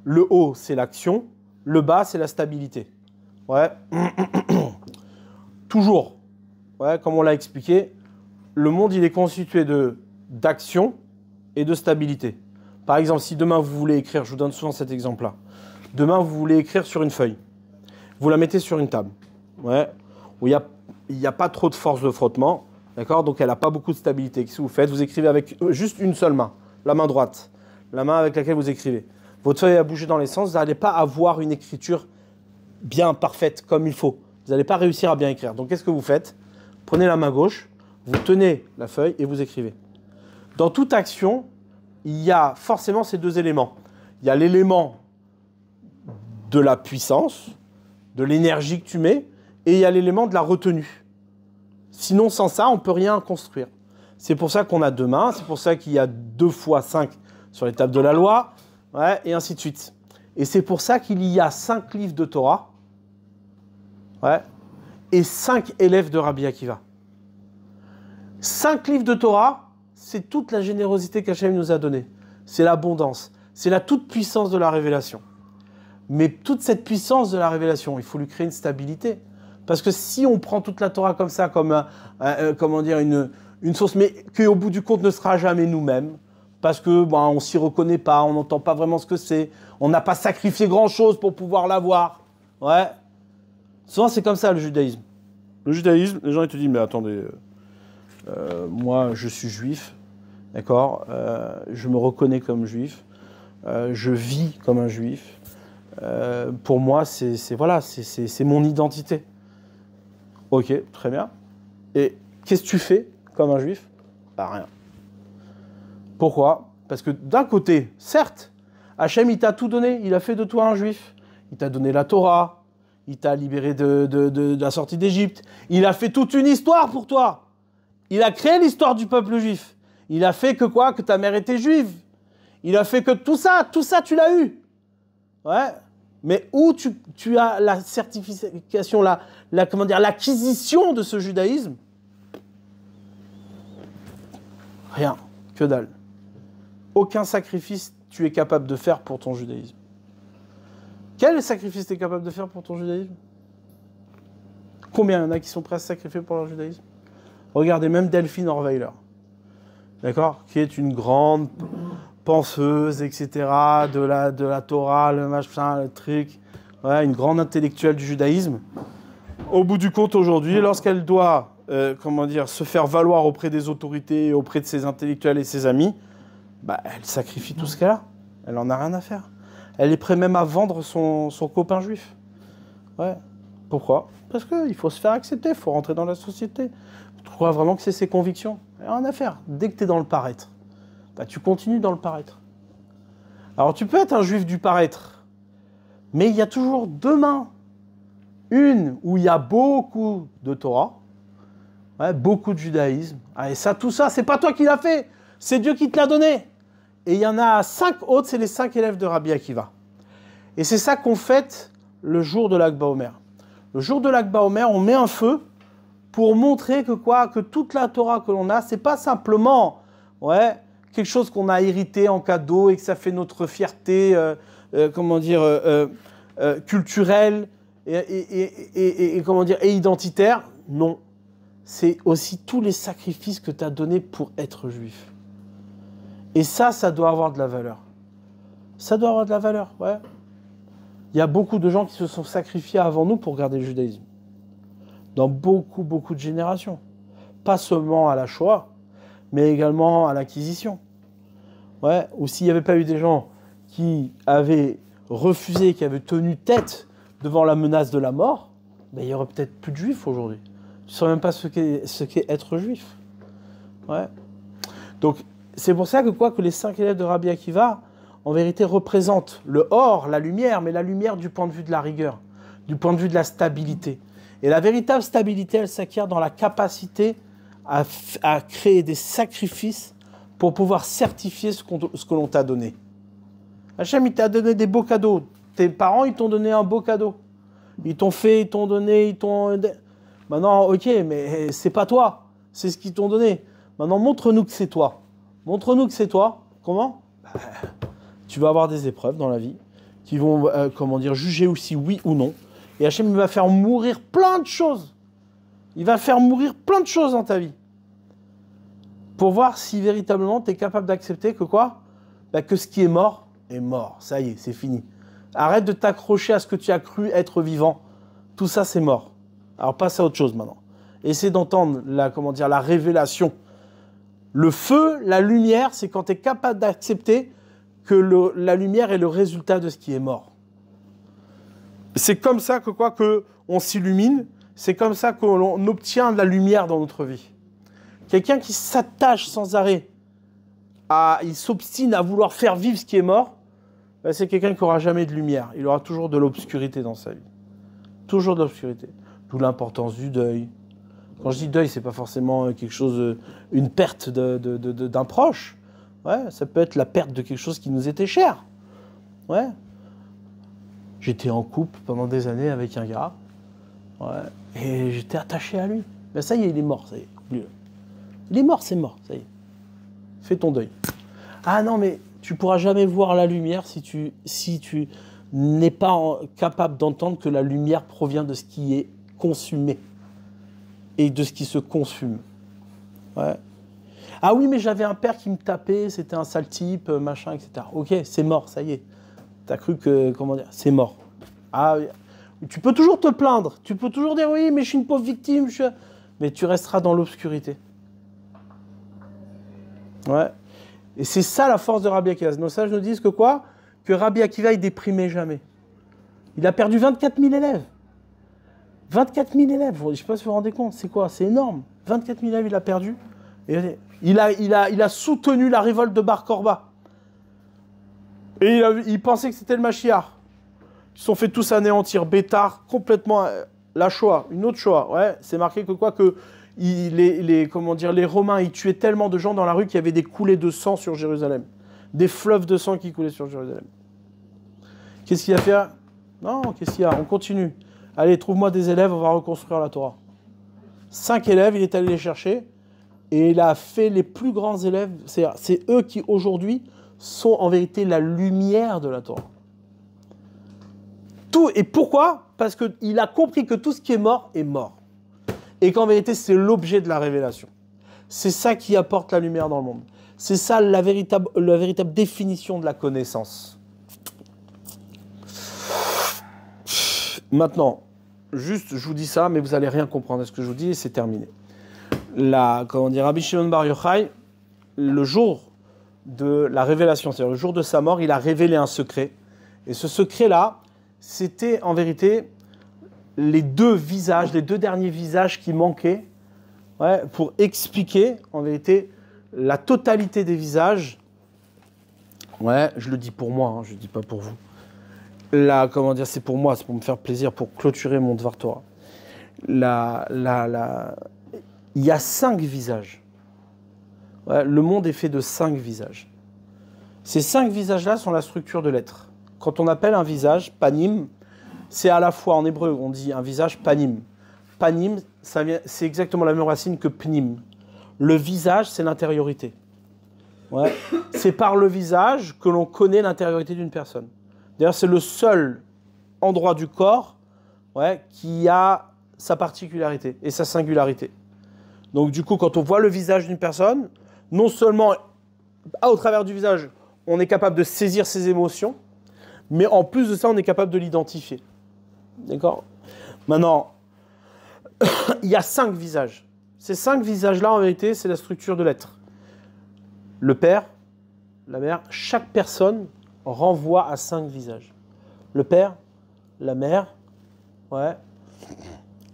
Le haut, c'est l'action. Le bas, c'est la stabilité. Ouais. Toujours. Ouais, comme on l'a expliqué, le monde, il est constitué d'action et de stabilité. Par exemple, si demain vous voulez écrire, je vous donne souvent cet exemple-là. Demain, vous voulez écrire sur une feuille. Vous la mettez sur une table. Ouais. Où il n'y a pas trop de force de frottement. D'accord? Donc, elle n'a pas beaucoup de stabilité. Qu'est-ce que vous faites? Vous écrivez avec juste une seule main. La main droite. La main avec laquelle vous écrivez. Votre feuille a bougé dans les sens. Vous n'allez pas avoir une écriture bien parfaite, comme il faut. Vous n'allez pas réussir à bien écrire. Donc, qu'est-ce que vous faites? Prenez la main gauche. Vous tenez la feuille et vous écrivez. Dans toute action, il y a forcément ces 2 éléments. Il y a l'élément de la puissance, de l'énergie que tu mets, et il y a l'élément de la retenue. Sinon, sans ça, on ne peut rien construire. C'est pour ça qu'on a 2 mains, c'est pour ça qu'il y a 2 fois 5 sur les tables de la loi, ouais, et ainsi de suite. Et c'est pour ça qu'il y a 5 livres de Torah, ouais, et 5 élèves de Rabbi Akiva. 5 livres de Torah, c'est toute la générosité qu'Hachem nous a donnée. C'est l'abondance, c'est la toute-puissance de la révélation. Mais toute cette puissance de la révélation, il faut lui créer une stabilité. Parce que si on prend toute la Torah comme ça, comme une source, mais qui au bout du compte ne sera jamais nous-mêmes, parce que on ne s'y reconnaît pas, on n'entend pas vraiment ce que c'est, on n'a pas sacrifié grand-chose pour pouvoir l'avoir. Ouais. Souvent, c'est comme ça, le judaïsme. Le judaïsme, les gens ils te disent, mais attendez, moi, je suis juif, d'accord, je me reconnais comme juif, je vis comme un juif. Pour moi, c'est mon identité. Ok, très bien. Et qu'est-ce que tu fais comme un juif? Bah, rien. Pourquoi? Parce que d'un côté, certes, Hachem, il t'a tout donné, il a fait de toi un juif. Il t'a donné la Torah, il t'a libéré de la sortie d'Égypte, il a fait toute une histoire pour toi. Il a créé l'histoire du peuple juif. Il a fait que quoi? Que ta mère était juive. Il a fait que tout ça tu l'as eu. Ouais. Mais où tu as la certification, l'acquisition de ce judaïsme? Rien, que dalle. Aucun sacrifice tu es capable de faire pour ton judaïsme. Quel sacrifice tu es capable de faire pour ton judaïsme? Combien il y en a qui sont prêts à se sacrifier pour leur judaïsme? Regardez, même Delphine Orweiler, d'accord, qui est une grande penseuse, etc., de la Torah, le machin, le truc, ouais, une grande intellectuelle du judaïsme. Au bout du compte, aujourd'hui, lorsqu'elle doit, se faire valoir auprès des autorités, auprès de ses intellectuels et ses amis, elle sacrifie tout ce qu'elle a. Elle en a rien à faire. Elle est prête même à vendre son copain juif. Ouais. Pourquoi? Parce qu'il faut se faire accepter, il faut rentrer dans la société. Tu crois vraiment que c'est ses convictions? Rien à faire. Dès que tu es dans le paraître, tu continues dans le paraître. Alors tu peux être un juif du paraître, mais il y a toujours deux mains. Une où il y a beaucoup de Torah, ouais, beaucoup de judaïsme. Ah, et ça, tout ça, c'est pas toi qui l'as fait, c'est Dieu qui te l'a donné. Et il y en a 5 autres, c'est les 5 élèves de Rabbi Akiva. Et c'est ça qu'on fête le jour de l'Akba Omer. Le jour de l'Akba Omer, on met un feu pour montrer que toute la Torah que l'on a, c'est pas simplement quelque chose qu'on a hérité en cadeau et que ça fait notre fierté culturelle et identitaire. Non, c'est aussi tous les sacrifices que tu as donnés pour être juif. Et ça doit avoir de la valeur. Ça doit avoir de la valeur, ouais. Il y a beaucoup de gens qui se sont sacrifiés avant nous pour garder le judaïsme. Dans beaucoup, beaucoup de générations. Pas seulement à la Shoah, mais également à l'Inquisition. Ouais. Ou s'il n'y avait pas eu des gens qui avaient refusé, qui avaient tenu tête devant la menace de la mort, il n'y aurait peut-être plus de juifs aujourd'hui. Tu ne saurais même pas ce qu'est être juif. Ouais. Donc, c'est pour ça que les 5 élèves de Rabbi Akiva, en vérité, représentent le or, la lumière, mais la lumière du point de vue de la rigueur, du point de vue de la stabilité. Et la véritable stabilité, elle s'acquiert dans la capacité à créer des sacrifices pour pouvoir certifier ce que l'on t'a donné. Hachem, il t'a donné des beaux cadeaux. Tes parents, ils t'ont donné un beau cadeau. Ils t'ont fait, ils t'ont donné, ils t'ont... Maintenant, ok, mais c'est pas toi. C'est ce qu'ils t'ont donné. Maintenant, montre-nous que c'est toi. Montre-nous que c'est toi. Comment? Tu vas avoir des épreuves dans la vie qui vont, juger aussi oui ou non. Et Hachem, il va faire mourir plein de choses. Il va faire mourir plein de choses dans ta vie. Pour voir si véritablement tu es capable d'accepter que quoi? Que ce qui est mort, ça y est, c'est fini. Arrête de t'accrocher à ce que tu as cru être vivant. Tout ça, c'est mort. Alors passe à autre chose maintenant. Essaie d'entendre la révélation. Le feu, la lumière, c'est quand tu es capable d'accepter que la lumière est le résultat de ce qui est mort. C'est comme ça que on s'illumine, c'est comme ça qu'on obtient de la lumière dans notre vie. Quelqu'un qui s'attache sans arrêt, il s'obstine à vouloir faire vivre ce qui est mort, c'est quelqu'un qui n'aura jamais de lumière. Il aura toujours de l'obscurité dans sa vie. Toujours de l'obscurité. D'où l'importance du deuil. Quand je dis deuil, c'est pas forcément quelque chose, une perte d'un proche. Ouais, ça peut être la perte de quelque chose qui nous était cher. Ouais. J'étais en couple pendant des années avec un gars. Ouais, et j'étais attaché à lui. Ça y est, il est mort. Ça y est. Il est mort, c'est mort. Ça y est. Fais ton deuil. Ah non, mais tu pourras jamais voir la lumière si tu n'es pas capable d'entendre que la lumière provient de ce qui est consumé et de ce qui se consume. Ouais. Ah oui, mais j'avais un père qui me tapait, c'était un sale type, machin, etc. Ok, c'est mort, ça y est. T'as cru que, comment dire, c'est mort. Ah, tu peux toujours te plaindre, tu peux toujours dire oui, mais je suis une pauvre victime, mais tu resteras dans l'obscurité. Ouais. Et c'est ça la force de Rabbi Akiva. Nos sages nous disent que quoi? Que Rabbi Akiva, il déprimait jamais. Il a perdu 24 000 élèves. 24 000 élèves, je ne sais pas si vous vous rendez compte, c'est quoi? C'est énorme. 24 000 élèves, il a perdu. Et il a soutenu la révolte de Bar Korba. Et il pensait que c'était le Mashiach. Ils se sont fait tous anéantir. Bétar, complètement. La Shoah, une autre Shoah. Ouais, c'est marqué que quoi que les Romains, ils tuaient tellement de gens dans la rue qu'il y avait des coulées de sang sur Jérusalem. Des fleuves de sang qui coulaient sur Jérusalem. Qu'est-ce qu'il a fait? Non, qu'est-ce qu'il y a? On continue. Allez, trouve-moi des élèves, on va reconstruire la Torah. 5 élèves, il est allé les chercher. Et il a fait les plus grands élèves. C'est eux qui, aujourd'hui, sont en vérité la lumière de la Torah. Et pourquoi? Parce qu'il a compris que tout ce qui est mort est mort. Et qu'en vérité, c'est l'objet de la révélation. C'est ça qui apporte la lumière dans le monde. C'est ça la véritable définition de la connaissance. Maintenant, juste, je vous dis ça, mais vous n'allez rien comprendre à ce que je vous dis et c'est terminé. Rabbi Shimon Bar Yochai, le jour de la révélation, c'est-à-dire le jour de sa mort, il a révélé un secret. Et ce secret-là, c'était en vérité les deux derniers visages qui manquaient, ouais, pour expliquer en vérité la totalité des visages. Ouais, je le dis pour moi, hein, je ne le dis pas pour vous. C'est pour moi, c'est pour me faire plaisir, pour clôturer mon Dvar Torah. Il y a 5 visages. Ouais, le monde est fait de 5 visages. Ces 5 visages-là sont la structure de l'être. Quand on appelle un visage, panim, c'est à la fois, en hébreu, on dit un visage panim. Panim, c'est exactement la même racine que pnim. Le visage, c'est l'intériorité. Ouais. C'est par le visage que l'on connaît l'intériorité d'une personne. D'ailleurs, c'est le seul endroit du corps, ouais, qui a sa particularité et sa singularité. Donc du coup, quand on voit le visage d'une personne, non seulement au travers du visage, on est capable de saisir ses émotions, mais en plus de ça, on est capable de l'identifier. D'accord? Maintenant, il y a 5 visages. Ces 5 visages-là, en vérité, c'est la structure de l'être. Le père, la mère, chaque personne renvoie à 5 visages. Le père, la mère, ouais,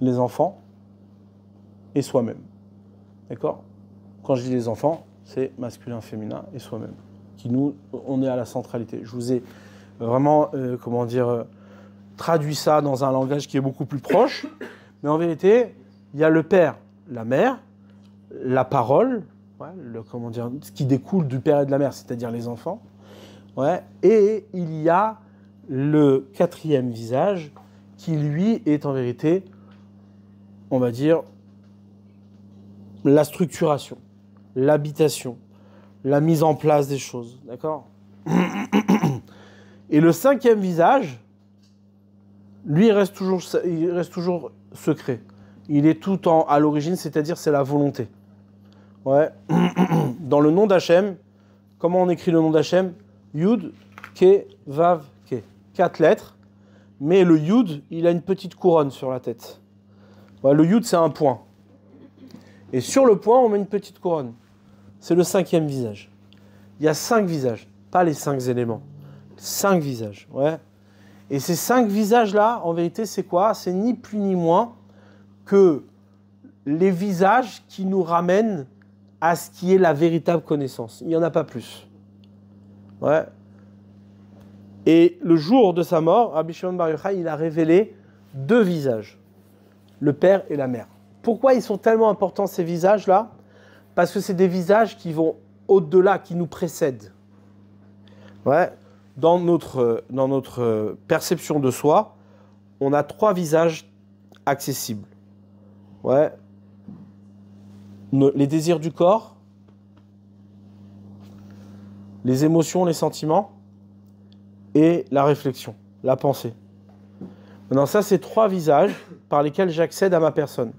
les enfants et soi-même. D'accord? Quand je dis les enfants, c'est masculin, féminin et soi-même. Qui nous, on est à la centralité. Je vous ai vraiment, traduit ça dans un langage qui est beaucoup plus proche. Mais en vérité, il y a le père, la mère, la parole, ouais, ce qui découle du père et de la mère, c'est-à-dire les enfants. Ouais, et il y a le 4e visage qui, lui, est en vérité, on va dire, la structuration, l'habitation, la mise en place des choses, d'accord? Et le 5e visage, lui, il reste toujours secret. Il est tout à l'origine, c'est-à-dire c'est la volonté. Ouais. Dans le nom d'Hachem, comment on écrit le nom d'Hachem? Yud, Ke, Vav, Ke. 4 lettres, mais le Yud, il a une petite couronne sur la tête. Ouais, le Yud, c'est un point. Et sur le point, on met une petite couronne. C'est le 5e visage. Il y a 5 visages, pas les 5 éléments. 5 visages, ouais. Et ces 5 visages-là, en vérité, c'est quoi? C'est ni plus ni moins que les visages qui nous ramènent à ce qui est la véritable connaissance. Il n'y en a pas plus. Ouais. Et le jour de sa mort, Rabbi Shimon Bar Yochai, il a révélé 2 visages, le père et la mère. Pourquoi ils sont tellement importants, ces visages-là? Parce que c'est des visages qui vont au-delà, qui nous précèdent. Ouais. Dans notre perception de soi, on a 3 visages accessibles. Ouais. Les désirs du corps, les émotions, les sentiments et la réflexion, la pensée. Maintenant, ça, c'est 3 visages par lesquels j'accède à ma personne.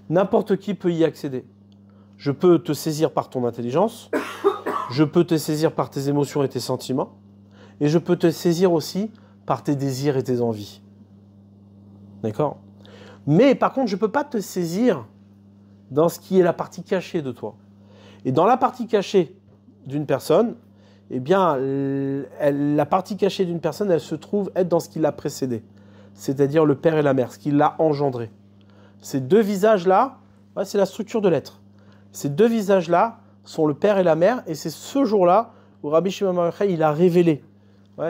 N'importe qui peut y accéder. Je peux te saisir par ton intelligence, je peux te saisir par tes émotions et tes sentiments, et je peux te saisir aussi par tes désirs et tes envies. D'accord? Mais par contre, je ne peux pas te saisir dans ce qui est la partie cachée de toi. Et dans la partie cachée d'une personne, eh bien, la partie cachée d'une personne, elle se trouve être dans ce qui l'a précédé. C'est-à-dire le père et la mère, ce qui l'a engendré. Ces deux visages-là, ouais, c'est la structure de l'être. Ces deux visages-là sont le père et la mère, et c'est ce jour-là où Rabbi Shimon Bar Yochai, il a révélé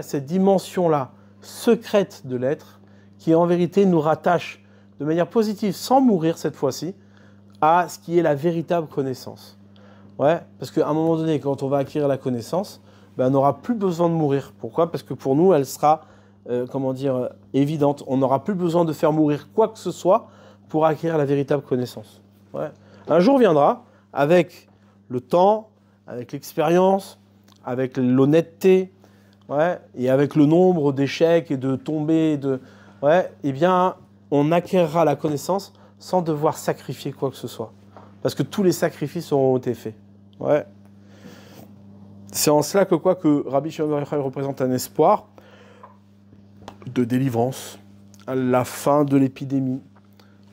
cette dimension-là secrète de l'être, qui en vérité nous rattache de manière positive, sans mourir cette fois-ci, à ce qui est la véritable connaissance. Ouais, parce qu'à un moment donné, quand on va acquérir la connaissance, ben, on n'aura plus besoin de mourir. Pourquoi? Parce que pour nous, elle sera, évidente. On n'aura plus besoin de faire mourir quoi que ce soit pour acquérir la véritable connaissance. Ouais. Un jour viendra, avec le temps, avec l'expérience, avec l'honnêteté, ouais, et avec le nombre d'échecs et de tombées, eh bien, on acquérera la connaissance sans devoir sacrifier quoi que ce soit. Parce que tous les sacrifices auront été faits. Ouais. C'est en cela que Rabbi Shimon Bar Yochai représente un espoir de délivrance, à la fin de l'épidémie.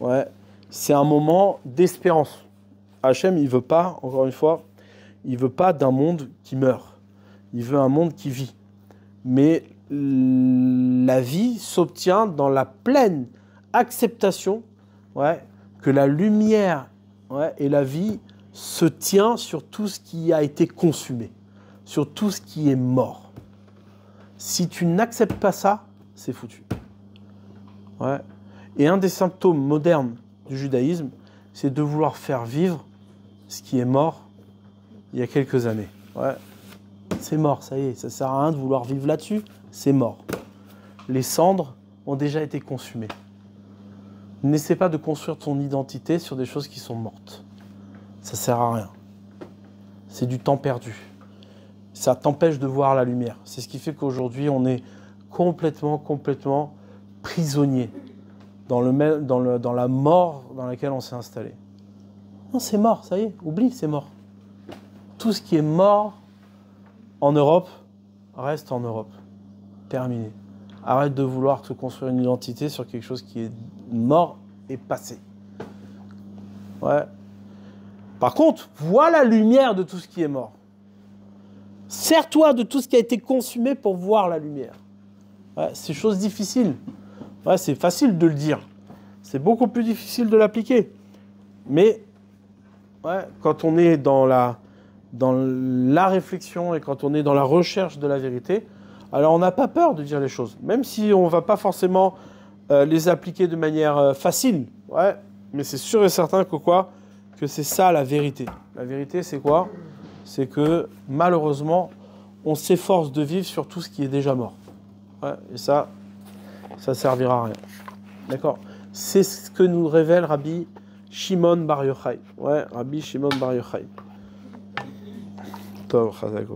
Ouais. C'est un moment d'espérance. Hachem, il ne veut pas, encore une fois, il ne veut pas d'un monde qui meurt. Il veut un monde qui vit. Mais la vie s'obtient dans la pleine acceptation, ouais, que la lumière, ouais, et la vie se tient sur tout ce qui a été consumé, sur tout ce qui est mort. Si tu n'acceptes pas ça, c'est foutu. Ouais. Et un des symptômes modernes du judaïsme, c'est de vouloir faire vivre ce qui est mort il y a quelques années. Ouais. C'est mort, ça y est, ça ne sert à rien de vouloir vivre là-dessus, c'est mort. Les cendres ont déjà été consumées. N'essaie pas de construire ton identité sur des choses qui sont mortes. Ça ne sert à rien. C'est du temps perdu. Ça t'empêche de voir la lumière. C'est ce qui fait qu'aujourd'hui, on est complètement prisonnier dans la mort dans laquelle on s'est installé. Non, c'est mort, ça y est, oublie, c'est mort. Tout ce qui est mort en Europe reste en Europe. Terminé. Arrête de vouloir te construire une identité sur quelque chose qui est mort et passé. Ouais. Par contre, vois la lumière de tout ce qui est mort. Sers-toi de tout ce qui a été consumé pour voir la lumière. Ouais, c'est chose difficile. Ouais, c'est facile de le dire. C'est beaucoup plus difficile de l'appliquer. Mais ouais, quand on est dans la réflexion et quand on est dans la recherche de la vérité, alors on n'a pas peur de dire les choses. Même si on ne va pas forcément les appliquer de manière facile. Ouais, mais c'est sûr et certain que c'est ça la vérité. La vérité, c'est quoi? C'est que malheureusement, on s'efforce de vivre sur tout ce qui est déjà mort. Ouais, et ça servira à rien. D'accord? C'est ce que nous révèle Rabbi Shimon Bar Yochai. Ouais, Rabbi Shimon Bar Yochai. Tov, chazak.